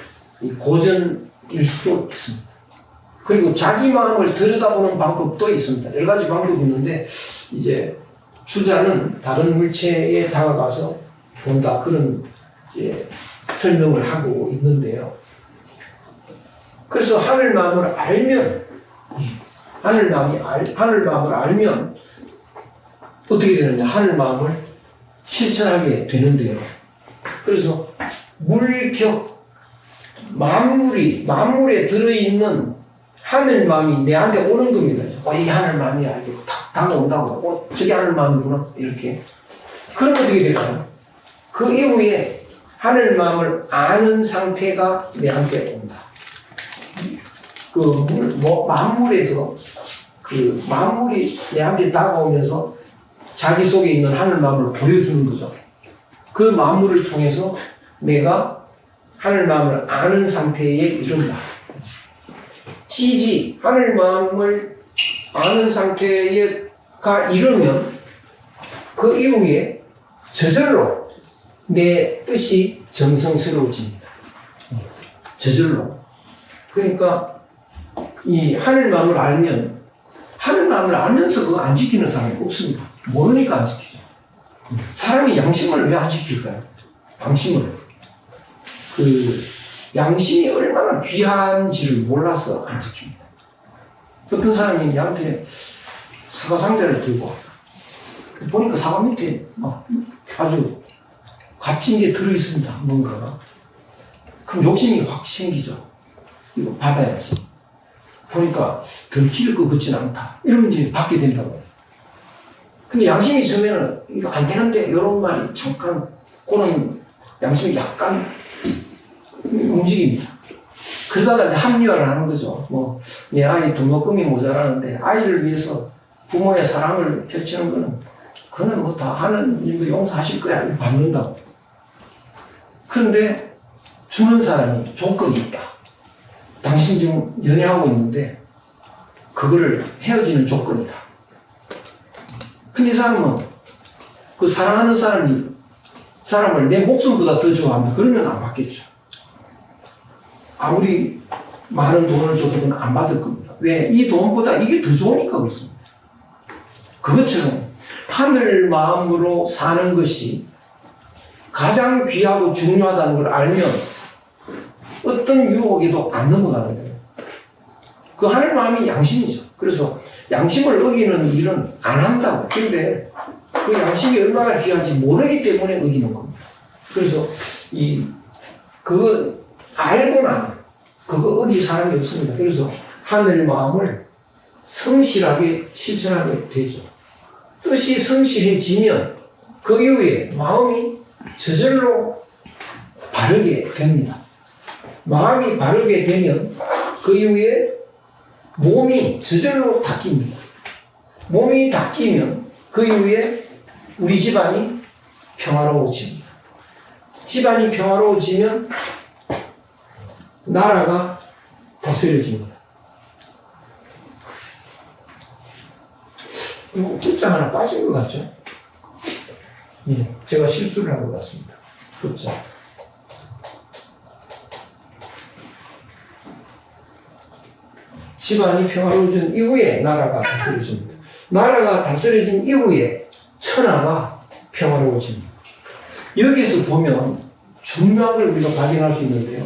고전일 수도 있습니다. 그리고 자기 마음을 들여다보는 방법도 있습니다. 여러 가지 방법이 있는데 이제 주자는 다른 물체에 다가가서 본다. 그런 이제 설명을 하고 있는데요. 그래서 하늘 마음을 알면 하늘 마음을 알면 어떻게 되느냐? 하늘 마음을 실천하게 되는데요. 그래서 물격 만물에 들어있는 하늘 마음이 내한테 오는 겁니다. 이게 하늘 마음이야. 이렇게 탁 다가온다고. 저게 하늘 마음이구나. 이렇게. 그러면 어떻게 될까요? 그 이후에 하늘 마음을 아는 상태가 내한테 온다. 만물에서 그 만물이 내한테 다가오면서 자기 속에 있는 하늘 마음을 보여주는 거죠. 그 만물을 통해서 내가 하늘 마음을 아는 상태에 이른다. 지지, 하늘 마음을 아는 상태에가 이르면 그 이후에 저절로 내 뜻이 정성스러워집니다. 저절로. 그러니까 이 하늘 마음을 알면, 하늘 마음을 알면서 그거 안 지키는 사람이 없습니다. 모르니까 안 지키죠. 사람이 양심을 왜 안 지킬까요? 양심을. 그 양심이 얼마나 귀한지를 몰라서 안 지킵니다. 어떤 사람이 나한테 사과 상자를 들고 왔다. 보니까 사과 밑에 막 아주 값진 게 들어있습니다. 뭔가가. 그럼 욕심이 확 생기죠. 이거 받아야지. 보니까 들킬 것 같지는 않다. 이러면 이제 받게 된다고. 근데 양심이 있으면은 이거 안 되는데 이런 말이 잠깐 그런 양심이 약간 움직입니다. 그러다가 이제 합리화를 하는 거죠. 뭐 내 아이 등록금이 모자라는데 아이를 위해서 부모의 사랑을 펼치는 거는 그거는 뭐 다 하느님도 용서하실 거야. 받는다고. 그런데 주는 사람이 조건이 있다. 당신 지금 연애하고 있는데 그거를 헤어지는 조건이다. 근데 이 사람은 그 사랑하는 사람을 내 목숨보다 더 좋아한다. 그러면 안 받겠죠. 아무리 많은 돈을 줘도 안 받을 겁니다. 왜? 이 돈보다 이게 더 좋으니까 그렇습니다. 그것처럼 하늘 마음으로 사는 것이 가장 귀하고 중요하다는 걸 알면 어떤 유혹에도 안 넘어가는 거예요. 그 하늘 마음이 양심이죠. 그래서 양심을 어기는 일은 안 한다고. 그런데 그 양심이 얼마나 귀한지 모르기 때문에 어기는 겁니다. 그래서 그거 알고 나면 그거 어기 사람이 없습니다. 그래서 하늘 마음을 성실하게 실천하게 되죠. 뜻이 성실해지면 그 이후에 마음이 저절로 바르게 됩니다. 마음이 바르게 되면 그 이후에 몸이 저절로 닦입니다. 몸이 닦이면 그 이후에 우리 집안이 평화로워집니다. 집안이 평화로워지면 나라가 다스려집니다. 숫자 하나 빠진 것 같죠? 예, 제가 실수를 한 것 같습니다. 숫자. 집안이 평화로워진 이후에 나라가 다스려집니다. 나라가 다스려진 이후에 천하가 평화로워집니다. 여기에서 보면 중요한 걸 우리가 발견할 수 있는데요.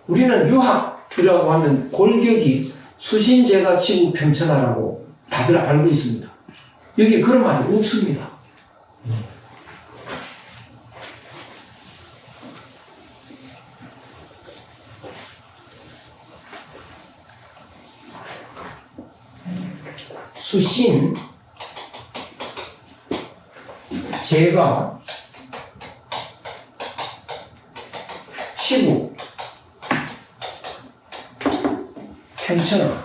우리는 유학이라고 하면 골격이 수신제가 지구 평천하라고 다들 알고 있습니다. 여기 그런 말이 없습니다. 수신 제가 지구 평천하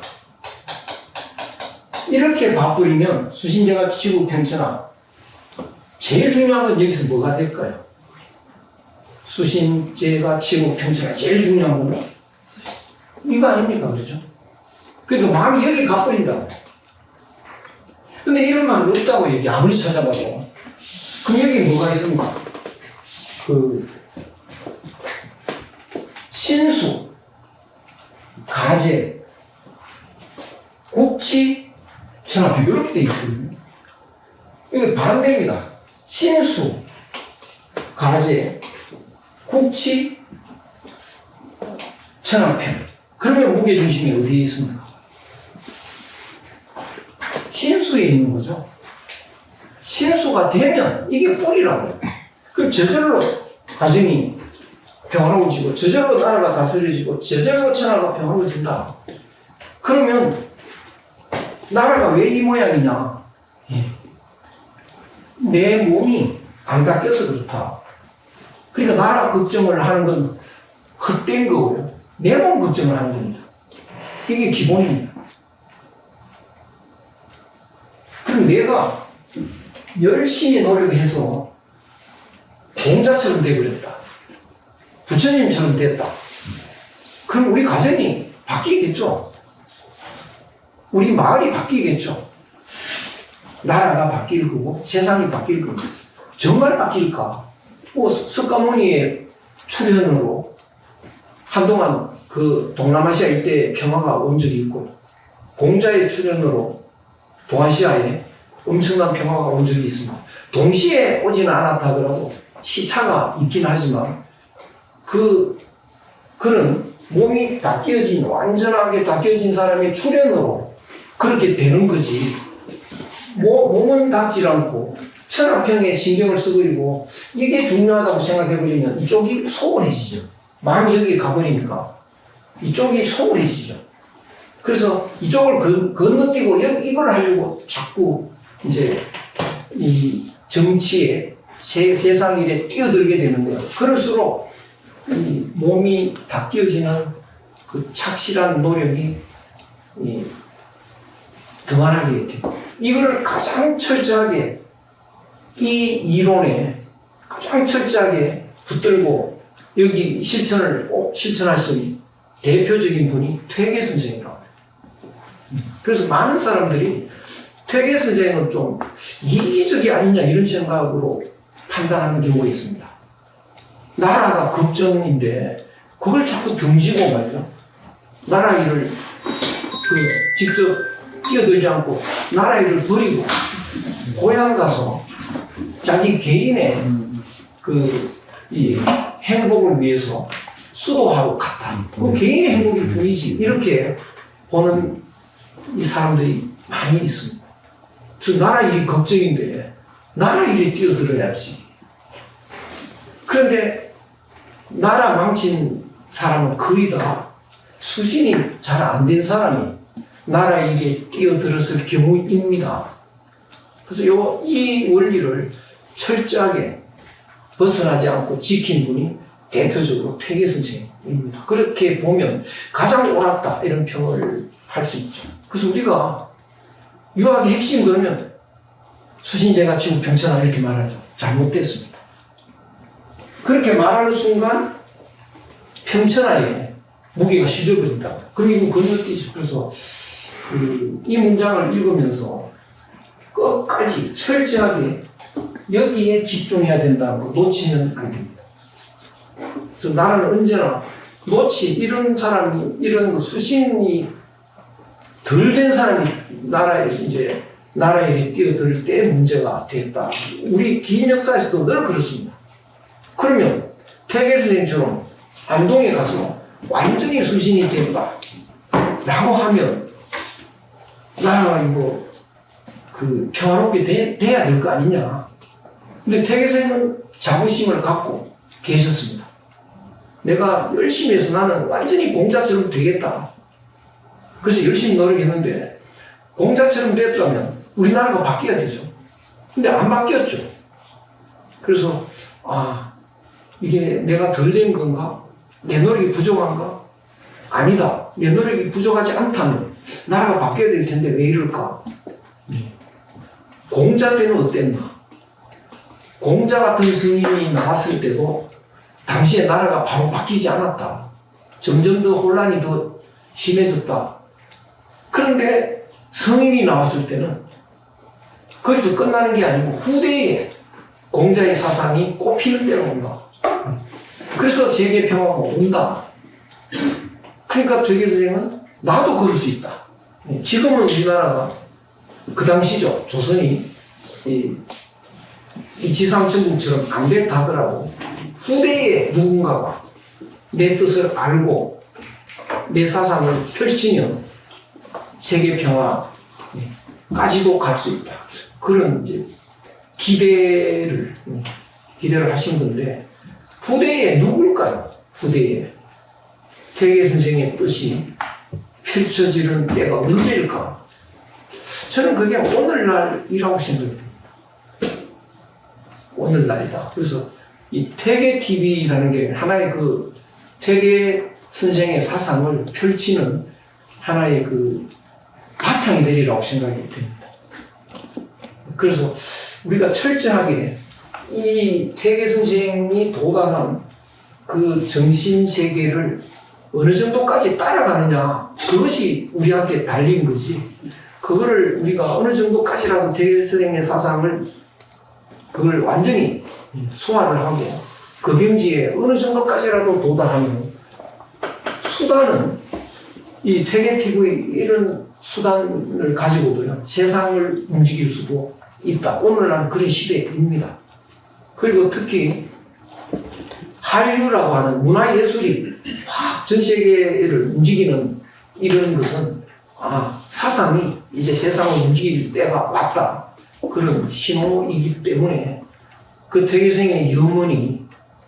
이렇게 바꾸면 수신제가 지구 평천하 제일 중요한 건 여기서 뭐가 될까요? 수신제가 지구 평천하 제일 중요한 건 이거 아닙니까? 그렇죠? 그래도 마음이 여기 가버린다고. 근데 이런 말은 없다고 얘기 아무리 찾아봐도. 그럼 여기 뭐가 있습니까? 신수, 가재, 국치, 천하표 이렇게 되어 있거든요. 이게 반대입니다. 신수, 가재, 국치, 천하편. 그러면 무게중심이 어디에 있습니까? 신수에 있는 거죠. 신수가 되면 이게 뿌리라고요. 그럼 저절로 가정이 평화로워지고 저절로 나라가 다스려지고 저절로 천하가 평화로워진다. 그러면 나라가 왜 이 모양이냐? 내 몸이 안 닦여서 그렇다. 그러니까 나라 걱정을 하는 건 헛된 거고요. 내 몸 걱정을 하는 겁니다. 이게 기본입니다. 내가 열심히 노력해서 공자처럼 되어버렸다. 부처님처럼 됐다. 그럼 우리 가정이 바뀌겠죠? 우리 마을이 바뀌겠죠? 나라가 바뀔 거고 세상이 바뀔 거고 정말 바뀔까? 석가모니의 출현으로 한동안 그 동남아시아 일대 평화가 온 적이 있고 공자의 출현으로 동아시아에 엄청난 평화가 온 적이 있습니다. 동시에 오지는 않았다 하더라도 시차가 있긴 하지만 그런 몸이 바뀌어진 완전하게 바뀌어진 사람의 출현으로 그렇게 되는 거지. 몸은 닿질 않고 천하평에 신경을 쓰고 이게 중요하다고 생각해버리면 이쪽이 소홀해지죠. 마음이 여기에 가버리니까 이쪽이 소홀해지죠. 그래서 이쪽을 건너뛰고 이걸 하려고 자꾸 이제 이 정치에 세상 일에 뛰어들게 되는 거예요. 그럴수록 이 몸이 바뀌어지는 그 착실한 노력이 등한하게 됩니다. 이거를 가장 철저하게 이 이론에 가장 철저하게 붙들고 여기 실천하신 대표적인 분이 퇴계 선생이라고 해요. 그래서 많은 사람들이 퇴계 선생은 좀 이기적이 아니냐 이런 생각으로 판단하는 경우가 있습니다. 나라가 걱정인데 그걸 자꾸 등지고 말이죠. 나라 일을 직접 뛰어들지 않고 나라 일을 버리고 고향 가서 자기 개인의 이 행복을 위해서 수도하고 갔다. 그 개인의 행복일 뿐이지. 이렇게 보는 이 사람들이 많이 있습니다. 그래서 나라 일이 걱정인데 나라 일에 뛰어들어야지. 그런데 나라 망친 사람은 거의 다 수신이 잘 안 된 사람이 나라 일에 뛰어들었을 경우입니다. 그래서 이 원리를 철저하게 벗어나지 않고 지킨 분이 대표적으로 퇴계 선생입니다. 그렇게 보면 가장 옳았다 이런 평을 할 수 있죠. 그래서 우리가 유학의 핵심 그러면 수신제가 지구 평천하 이렇게 말하죠. 잘못됐습니다. 그렇게 말하는 순간 평천하에 무게가 실려버린다. 그럼 이거 건너뛰죠. 그래서 이 문장을 읽으면서 끝까지 철저하게 여기에 집중해야 된다는 거 놓치면 안 됩니다. 그래서 나는 언제나 이런 사람이, 이런 수신이 덜 된 사람이 나라에 뛰어들 때 문제가 됐다. 우리 긴 역사에서도 늘 그렇습니다. 그러면 퇴계 선생님처럼 안동에 가서 완전히 수신이 된다 라고 하면 나라가 이거 평화롭게 돼야 될 거 아니냐. 근데 퇴계 선생님은 자부심을 갖고 계셨습니다. 내가 열심히 해서 나는 완전히 공자처럼 되겠다. 그래서 열심히 노력했는데 공자처럼 됐다면 우리나라가 바뀌어야 되죠. 근데 안 바뀌었죠. 그래서 이게 내가 덜 된 건가? 내 노력이 부족한가? 아니다. 내 노력이 부족하지 않다면 나라가 바뀌어야 될 텐데 왜 이럴까? 공자 때는 어땠나? 공자 같은 스님이 나왔을 때도 당시에 나라가 바로 바뀌지 않았다. 점점 더 혼란이 더 심해졌다. 그런데 성인이 나왔을 때는 거기서 끝나는 게 아니고 후대에 공자의 사상이 꼽히는 대로 온다. 그래서 세계 평화가 온다. 그러니까 퇴계 선생은 나도 그럴 수 있다. 지금은 우리나라가 그 당시죠. 조선이 이 지상천국처럼 안 됐다 하더라도 후대에 누군가가 내 뜻을 알고 내 사상을 펼치면 세계 평화까지도 갈 수 있다. 그런 이제 기대를 하신 건데 후대에 누굴까요? 후대에 퇴계 선생의 뜻이 펼쳐지는 때가 언제일까? 저는 그게 오늘날이라고 생각합니다. 오늘날이다. 그래서 이 퇴계 TV라는 게 하나의 퇴계 선생의 사상을 펼치는 하나의 바탕이 되리라고 생각이 됩니다. 그래서 우리가 철저하게 이 퇴계 선생이 도달한 그 정신 세계를 어느 정도까지 따라가느냐, 그것이 우리한테 달린 거지. 그거를 우리가 어느 정도까지라도 퇴계 선생의 사상을 그걸 완전히 소화를 하고 그 경지에 어느 정도까지라도 도달하면 수단은 이 퇴계티브의 이런 수단을 가지고도요 세상을 움직일 수도 있다. 오늘날 그런 시대입니다. 그리고 특히 한류라고 하는 문화예술이 확 전 세계를 움직이는 이런 것은 사상이 이제 세상을 움직일 때가 왔다. 그런 신호이기 때문에 그 퇴계생의 염원이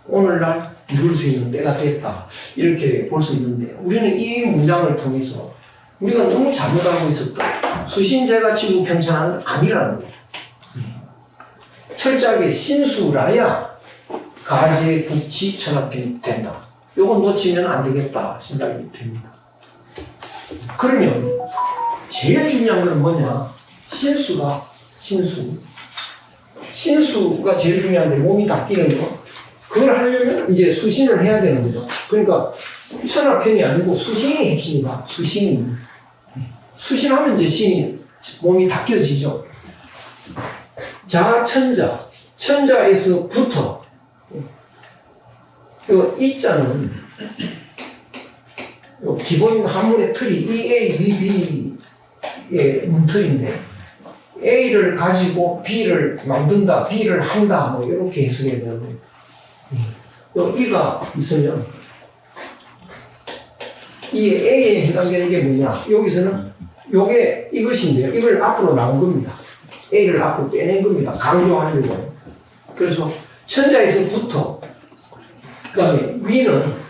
오늘날 이룰 수 있는 때가 됐다. 이렇게 볼 수 있는데 우리는 이 문장을 통해서 우리가 너무 잘못 알고 있었다. 수신제가 지구 평천은 아니라는 거예요. 철저하게 신수라야 가제 국치 천합이 된다. 이건 놓치면 안 되겠다 생각이 됩니다. 그러면 제일 중요한 건 뭐냐? 신수가 제일 중요한데 몸이 다 뛰는 거. 그걸 하려면 이제 수신을 해야 되는 거죠. 그러니까 천하편이 아니고 수신이 핵심이다. 수신하면 이제 신이 몸이 닦여지죠. 천자에서부터 이 자는 기본 한문의 틀이 EA, BB의 문틀인데 A를 가지고 B를 만든다, B를 한다, 뭐 이렇게 해석해야 되는데 이가 있으면 이 A에 해당되는 게 뭐냐? 여기서는 이것인데요. 이걸 앞으로 나온 겁니다. A를 앞으로 빼낸 겁니다. 강조하려고. 그래서 천자에서부터 그 다음에 위는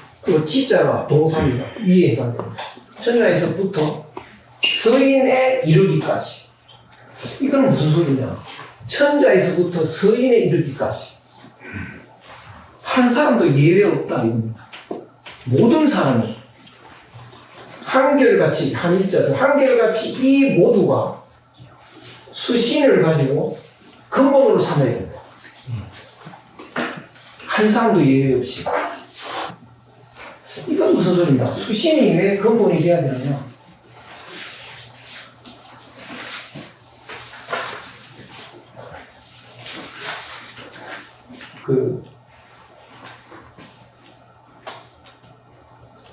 지자가 동사입니다. 위에 해당됩니다. 천자에서부터 서인에 이르기까지. 이건 무슨 소리냐? 천자에서부터 서인에 이르기까지. 한 사람도 예외 없다 이겁니다. 모든 사람이 한결같이 한일자들 한결같이 이 모두가 수신을 가지고 근본으로 삼아야 된다. 한 사람도 예외 없이. 이건 무슨 소리냐? 수신이 왜 근본이 돼야 되느냐?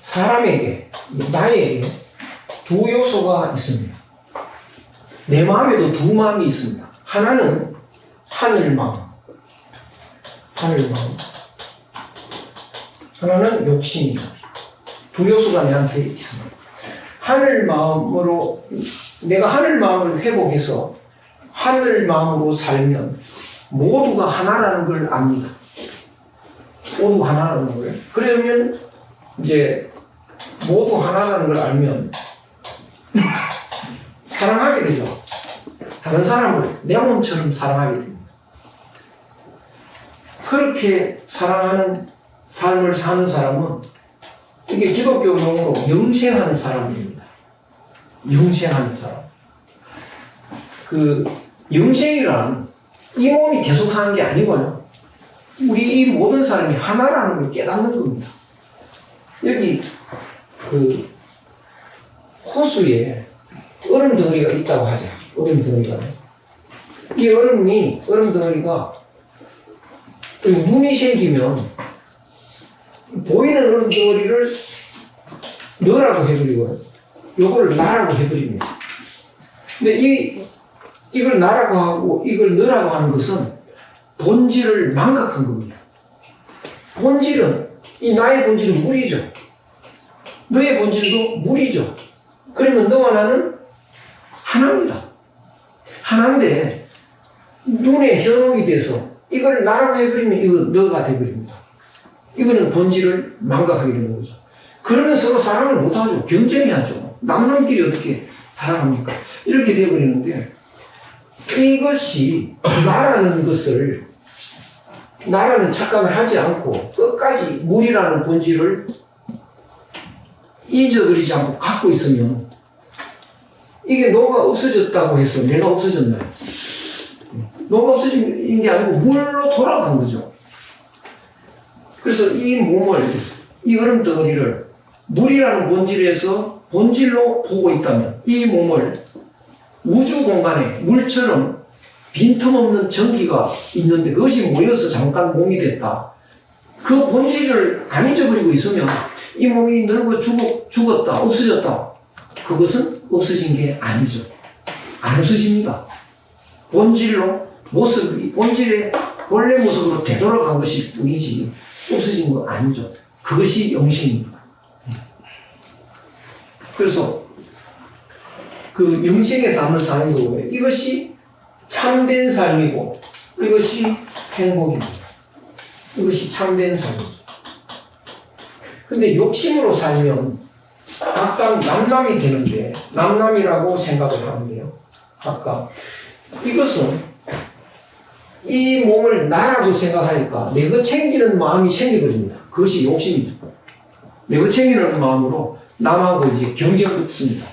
사람에게, 나에게 두 요소가 있습니다. 내 마음에도 두 마음이 있습니다. 하나는 하늘 마음. 하나는 욕심이다. 두 요소가 내한테 있습니다. 하늘 마음으로, 내가 하늘 마음을 회복해서 하늘 마음으로 살면 모두가 하나라는 걸 압니다. 모두 하나라는 걸. 그러면 이제 모두 하나라는 걸 알면 사랑하게 되죠. 다른 사람을 내 몸처럼 사랑하게 됩니다. 그렇게 사랑하는 삶을 사는 사람은 이게 기독교 용어로 영생하는 사람입니다. 영생하는 사람. 영생이란 이 몸이 계속 사는 게 아니고요. 우리 이 모든 사람이 하나라는 걸 깨닫는 겁니다. 여기 호수에 얼음 덩어리가 있다고 하자. 얼음 덩어리가. 이 얼음 덩어리가 눈이 생기면 보이는 얼음 덩어리를 너라고 해버리고요. 요거를 나라고 해버립니다. 근데 이걸 나라고 하고 이걸 너라고 하는 것은 본질을 망각한 겁니다. 이 나의 본질은 물이죠. 너의 본질도 물이죠. 그러면 너와 나는 하나입니다. 하나인데 눈에 현혹이 돼서 이걸 나라고 해버리면 이거 너가 돼버립니다. 이거는 본질을 망각하게 되는 거죠. 그러면 서로 사랑을 못하죠. 경쟁해야죠. 남끼리 어떻게 사랑합니까? 이렇게 돼버리는데 이것이 나라는 착각을 하지 않고 끝까지 물이라는 본질을 잊어버리지 않고 갖고 있으면 이게 너가 없어졌다고 해서 내가 없어졌나요? 노가 없어진 게 아니고 물로 돌아간 거죠. 그래서 이 몸을, 이 얼음 덩어리를 물이라는 본질에서 본질로 보고 있다면 이 몸을 우주 공간에 물처럼 빈틈없는 전기가 있는데 그것이 모여서 잠깐 몸이 됐다. 그 본질을 안 잊어버리고 있으면 이 몸이 늙어 죽었다, 없어졌다. 그것은 없어진 게 아니죠. 안 없어집니다. 본질로, 모습이, 본질의 본래 모습으로 되돌아간 것일 뿐이지 없어진 건 아니죠. 그것이 영생입니다. 그래서 그 영생에서 하는 삶도 이것이 참된 삶이고 이것이 행복입니다. 이것이 참된 삶이죠. 근데 욕심으로 살면 각각 남남이 되는데 남남이라고 생각을 하는데요. 각각 이것은 이 몸을 나라고 생각하니까 내 것 챙기는 마음이 생겨버립니다. 그것이 욕심이죠. 내 것 챙기는 마음으로 남하고 이제 경쟁 붙습니다.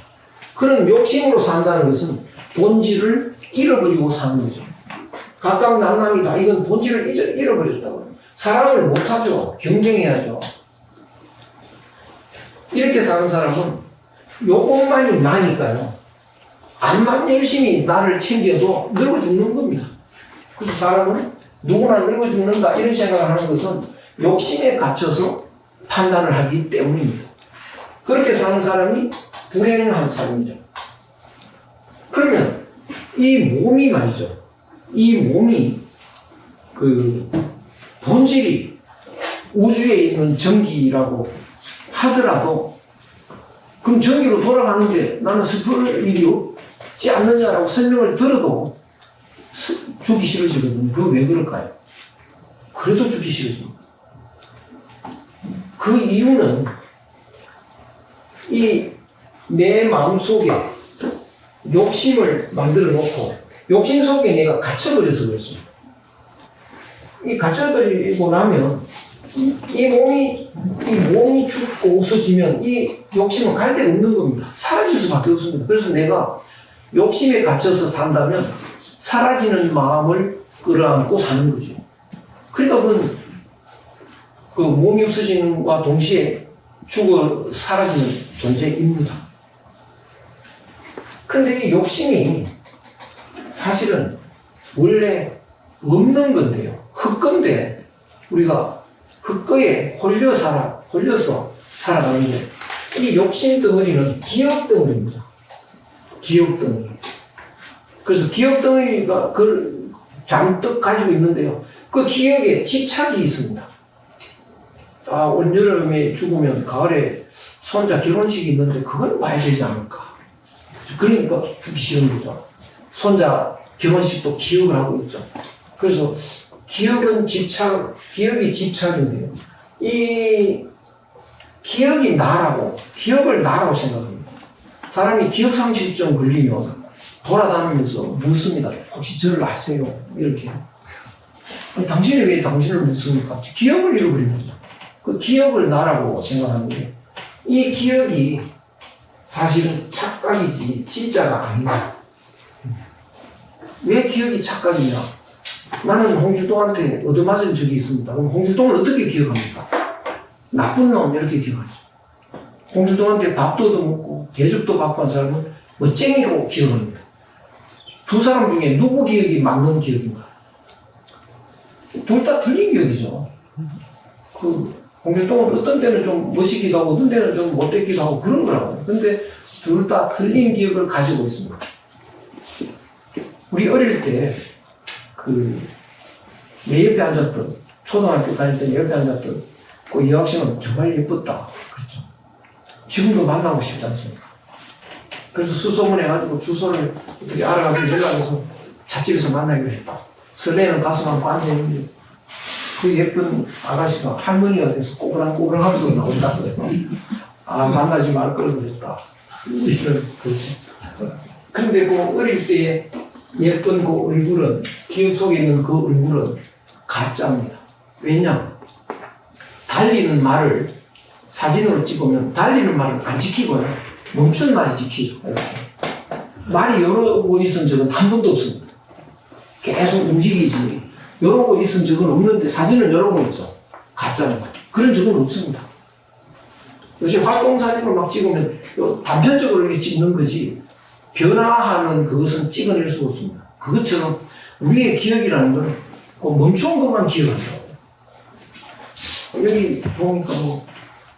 그런 욕심으로 산다는 것은 본질을 잃어버리고 사는 거죠. 각각 남남이다. 이건 본질을 잃어버렸다고요. 사랑을 못하죠. 경쟁해야죠. 이렇게 사는 사람은 요것만이 나니까요. 암만 열심히 나를 챙겨도 늙어 죽는 겁니다. 그래서 사람은 누구나 늙어 죽는다 이런 생각을 하는 것은 욕심에 갇혀서 판단을 하기 때문입니다. 그렇게 사는 사람이 불행한 사람이죠. 그러면 이 몸이 말이죠. 이 몸이 그 본질이 우주에 있는 전기라고 하더라도 그럼 전기로 돌아가는데 나는 슬플 일이 없지 않느냐라고 설명을 들어도 죽기 싫어지거든요. 그거 왜 그럴까요? 그래도 죽기 싫어집니다. 그 이유는 이 내 마음속에 욕심을 만들어 놓고 욕심 속에 내가 갇혀버려서 그렇습니다. 이 갇혀버리고 나면 이 몸이 죽고 없어지면 이 욕심은 갈 데가 없는 겁니다. 사라질 수밖에 없습니다. 그래서 내가 욕심에 갇혀서 산다면 사라지는 마음을 끌어안고 사는 거죠. 그러니까 그 몸이 없어지는 것과 동시에 죽어 사라지는 존재입니다. 그런데 이 욕심이 사실은 원래 없는 건데요. 흙건데 우리가 흙거에 홀려서 살아가는데 이 욕심 덩어리는 기억 덩어리입니다. 기억 덩어리. 그래서 기억 덩어리가 그걸 잔뜩 가지고 있는데요. 그 기억에 집착이 있습니다. 올여름에 죽으면 가을에 손자 결혼식이 있는데 그걸 봐야 되지 않을까. 그러니까 죽기 싫은 거죠. 손자 결혼식도 기억을 하고 있죠. 그래서 기억이 집착인데요. 이 기억이 기억을 나라고 생각합니다. 사람이 기억상실증 걸리면 돌아다니면서 묻습니다. 혹시 저를 아세요? 이렇게. 아니, 당신이 왜 당신을 묻습니까? 기억을 잃어버린 거죠. 그 기억을 나라고 생각하는데 이 기억이 사실은 착각이지 진짜가 아니다. 왜 기억이 착각이냐? 나는 홍길동한테 얻어맞은 적이 있습니다. 그럼 홍길동을 어떻게 기억합니까? 나쁜 놈 이렇게 기억하죠. 홍길동한테 밥도 얻어먹고 대접도 받고 한 사람은 멋쟁이로 기억합니다. 두 사람 중에 누구 기억이 맞는 기억인가? 둘 다 틀린 기억이죠. 홍길동은 어떤 때는 좀 멋있기도 하고 어떤 때는 좀 못되기도 하고 그런 거라고요. 근데 둘 다 틀린 기억을 가지고 있습니다. 우리 어릴 때 내 옆에 앉았던 초등학교 다닐 때 내 옆에 앉았던 그 여학생은 정말 예뻤다. 그렇죠. 지금도 만나고 싶지 않습니까? 그래서 수소문해가지고 주소를 어떻게 알아가지고 연락해서 찻집에서 만나기로 했다. 설레는 가슴 안고 앉아있는데 그 예쁜 아가씨가 할머니가 돼서 꼬부랑꼬부랑 하면서 나온다고요. 만나지 말 걸 그랬다. 우리는 그렇지. 그런데 그 어릴 때의 예쁜 그 얼굴은, 기억 속에 있는 그 얼굴은 가짜입니다. 왜냐? 달리는 말을 사진으로 찍으면 달리는 말은 안 지키고요. 멈춘 말이 지키죠. 이렇게. 말이 여러 번 있은 적은 한 번도 없습니다. 계속 움직이지. 이런 거 있은 적은 없는데 사진은 여러 번 있죠. 가짜는 그런 적은 없습니다. 요새 활동 사진을 막 찍으면 단편적으로 이렇게 찍는 거지 변화하는 그것은 찍어낼 수가 없습니다. 그것처럼 우리의 기억이라는 건 멈춘 것만 기억한다고. 여기 보니까 뭐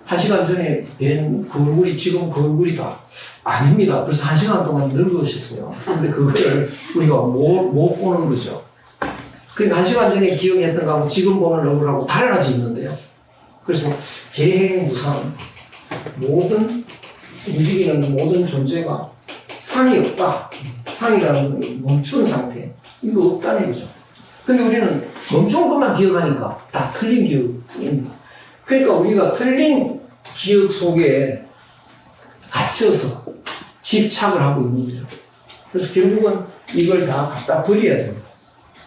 1시간 전에 뵌 그 얼굴이 지금 그 얼굴이다. 아닙니다. 벌써 1시간 동안 늙으셨어요. 근데 그거를 우리가 못 보는 거죠. 그러니까 1시간 전에 기억했던 거하고 지금 보는 얼굴하고 달라져 있는데요. 그래서 재행무상 모든 움직이는 모든 존재가 상이 없다. 상이라는 건 멈춘 상태. 이거 없다는 거죠. 근데 우리는 멈춘 것만 기억하니까 다 틀린 기억뿐입니다. 그러니까 우리가 틀린 기억 속에 갇혀서 집착을 하고 있는 거죠. 그래서 결국은 이걸 다 갖다 버려야 됩니다.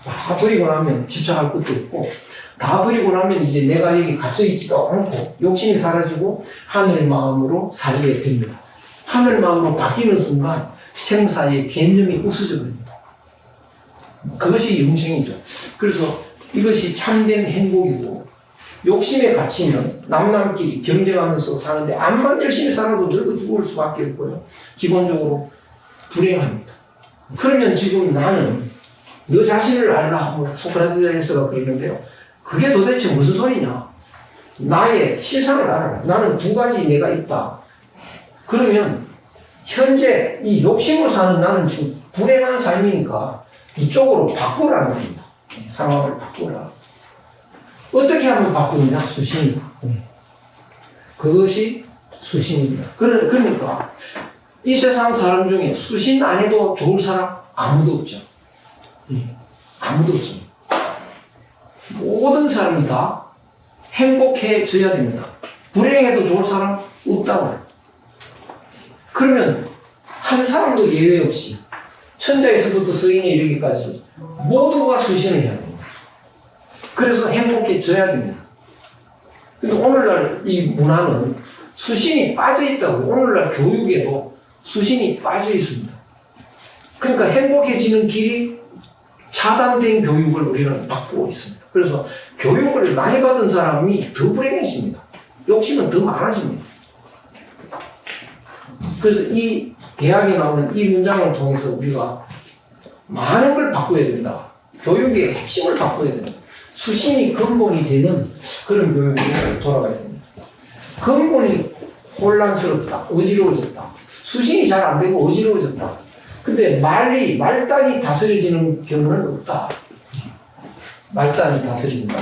다 버리고 나면 집착할 것도 없고, 다 버리고 나면 이제 내가 여기 갇혀있지도 않고 욕심이 사라지고 하늘 마음으로 살게 됩니다. 하늘 마음으로 바뀌는 순간 생사의 개념이 없어져 버립니다. 그것이 영생이죠. 그래서 이것이 참된 행복이고, 욕심에 갇히면 남남끼리 경쟁하면서 사는데 암만 열심히 살아도 늙어 죽을 수밖에 없고요. 기본적으로 불행합니다. 그러면 지금 나는 너 자신을 알라, 소크라테스가 그러는데요. 그게 도대체 무슨 소리냐? 나의 실상을 알아라. 나는 두 가지 내가 있다. 그러면 현재 이 욕심으로 사는 나는 지금 불행한 삶이니까 이쪽으로 바꾸라는 겁니다. 상황을 바꾸라. 어떻게 하면 바꾸느냐? 수신이다. 그것이 수신입니다. 그러니까 이 세상 사람 중에 수신 안 해도 좋을 사람 아무도 없죠. 아무도 없습니다. 모든 사람이 다 행복해져야 됩니다. 불행해도 좋을 사람 없다고 해요. 그러면 한 사람도 예외 없이 천자에서부터 서인에 이르기까지 모두가 수신을 해야 됩니다. 그래서 행복해져야 됩니다. 근데 오늘날 이 문화는 수신이 빠져있다고. 오늘날 교육에도 수신이 빠져 있습니다. 그러니까 행복해지는 길이 차단된 교육을 우리는 받고 있습니다. 그래서 교육을 많이 받은 사람이 더 불행해집니다. 욕심은 더 많아집니다. 그래서 이 대학에 나오는 이 문장을 통해서 우리가 많은 걸 바꿔야 된다. 교육의 핵심을 바꿔야 된다. 수신이 근본이 되는 그런 교육으로 돌아가야 됩니다. 근본이 혼란스럽다, 어지러워졌다. 수신이 잘 안 되고 어지러워졌다. 근데 말단이 다스려지는 경우는 없다. 말단이 다스려진다.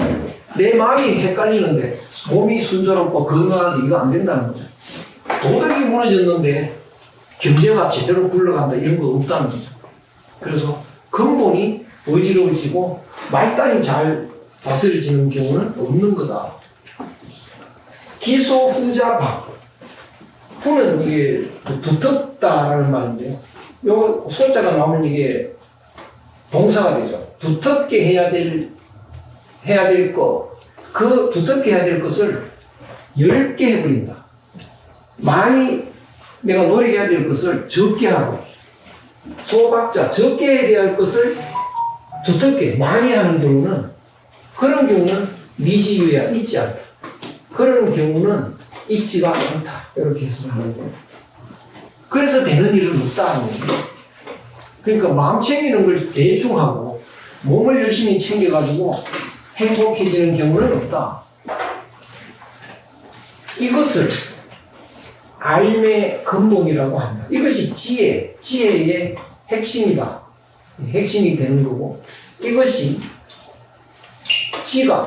내 마음이 헷갈리는데 몸이 순조롭고 건강한데 이거 안 된다는 거죠. 도덕이 무너졌는데 경제가 제대로 굴러간다 이런 거 없다는 거죠. 그래서 근본이 어지러워지고 말단이 잘 다스려지는 경우는 없는 거다. 기소 후자 박. 후는 이게 두텁다라는 말인데요. 요 소자가 나오면 이게 동사가 되죠. 두텁게 해야 될 것. 그 두텁게 해야 될 것을 10개 해버린다. 많이 내가 노력해야 될 것을 적게 하고, 소박자 적게 해야 할 것을 두텁게 많이 하는 경우는, 그런 경우는 미지유야 있지 않다. 그런 경우는 있지가 않다. 이렇게 해석을 하는 거예요. 그래서 되는 일은 없다 하는 거예요. 그러니까 마음 챙기는 걸 대충 하고 몸을 열심히 챙겨가지고 행복해지는 경우는 없다. 이것을 알매 근본이라고 한다. 이것이 지혜의 핵심이다. 핵심이 되는 거고, 이것이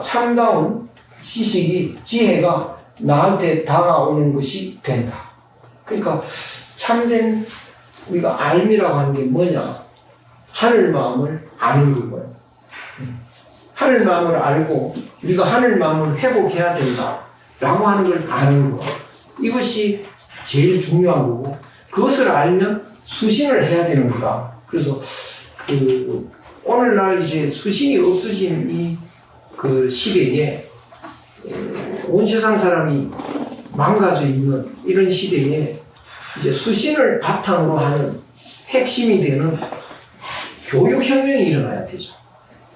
참다운 지식이, 지혜가 나한테 다가오는 것이 된다. 그러니까 참된 우리가 알미라고 하는 게 뭐냐? 하늘 마음을 아는 거고요. 하늘 마음을 알고 우리가 하늘 마음을 회복해야 된다라고 하는 걸 아는 거. 이것이 제일 중요한 거고, 그것을 알면 수신을 해야 되는 거다. 그래서 오늘날 이제 수신이 없어진 이 시대에, 온 세상 사람이 망가져 있는 이런 시대에 이제 수신을 바탕으로 하는 핵심이 되는 교육혁명이 일어나야 되죠.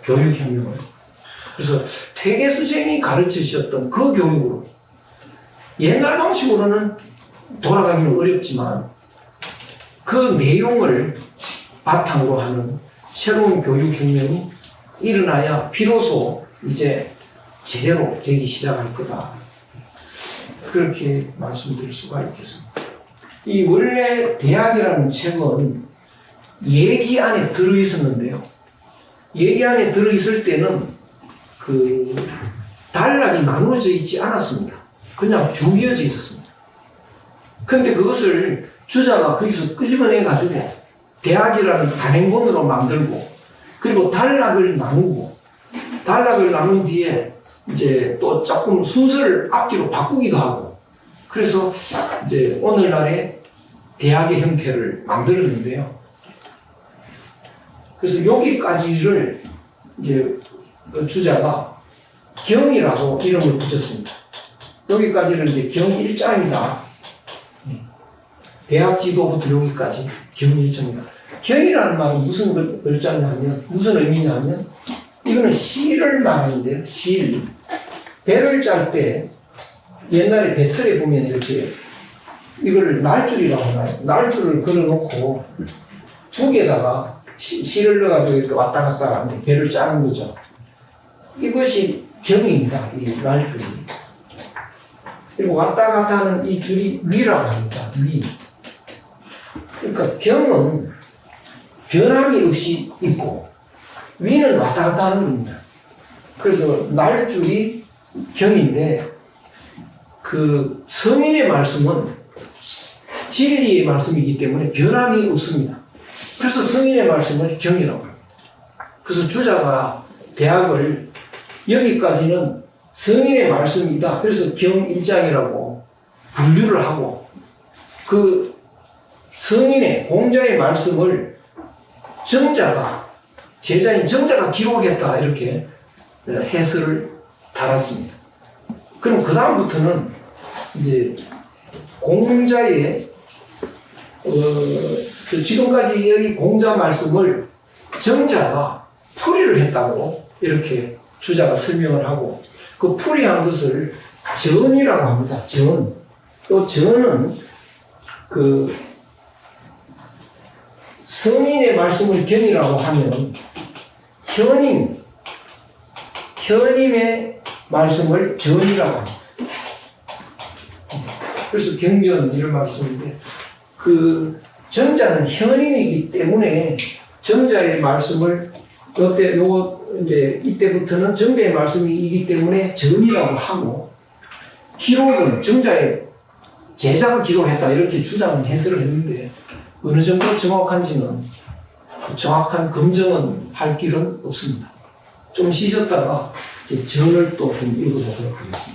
교육혁명을. 그래서 퇴계 선생님이 가르치셨던 그 교육으로 옛날 방식으로는 돌아가기는 어렵지만 그 내용을 바탕으로 하는 새로운 교육혁명이 일어나야 비로소 이제 제대로 되기 시작할 거다. 그렇게 말씀드릴 수가 있겠습니다. 이 원래 대학이라는 책은 얘기 안에 들어있었는데요. 얘기 안에 들어있을 때는 그 단락이 나누어져 있지 않았습니다. 그냥 줄이어져 있었습니다. 그런데 그것을 주자가 거기서 끄집어내가지고 대학이라는 단행본으로 만들고 그리고 단락을 나누고 단락을 나눈 뒤에 이제 또 조금 순서를 앞뒤로 바꾸기도 하고 그래서 이제 오늘날의 대학의 형태를 만들었는데요. 그래서 여기까지를 이제 그 주자가 경이라고 이름을 붙였습니다. 여기까지를 이제 경1장이다. 대학 지도부터 여기까지 경1장이다. 경이라는 말은 무슨 글자냐 하면, 무슨 의미냐 하면, 이거는 실을 말하는데요. 실. 배를 짤 때, 옛날에 배틀에 보면 이렇게, 이거를 날줄이라고 하나요? 날줄을 걸어놓고, 북에다가 실을 넣어가지고 이렇게 왔다 갔다 하는데, 배를 짜는 거죠. 이것이 경입니다. 이 날줄이. 그리고 왔다 갔다 하는 이 줄이 위라고 합니다. 위. 그러니까 경은 변함이 없이 있고 위는 왔다 갔다 하는 겁니다. 그래서 날줄이 경인데 그 성인의 말씀은 진리의 말씀이기 때문에 변함이 없습니다. 그래서 성인의 말씀을 경이라고 합니다. 그래서 주자가 대학을 여기까지는 성인의 말씀이다. 그래서 경1장이라고 분류를 하고 그 성인의 공자의 말씀을 정자가 제자인 정자가 기록했다 이렇게 해설을 달았습니다. 그럼 그 다음부터는 이제 공자의 지금까지 여기 공자 말씀을 정자가 풀이를 했다고 이렇게 주자가 설명을 하고 그 풀이한 것을 전이라고 합니다. 전. 또 전은 그 성인의 말씀을 경이라고 하면 현임의 말씀을 전이라고 합니다. 그래서 경전 이런 말씀인데 그 전자는 현임이기 때문에 정자의 말씀을 이제 이때부터는 정자의 말씀이기 때문에 전이라고 하고 기록은 정자의 제자가 기록했다 이렇게 주장은 해설을 했는데 어느 정도 정확한지는 정확한 검증은 할 길은 없습니다. 좀 쉬셨다가 이제 전을 또 좀 읽어보도록 하겠습니다.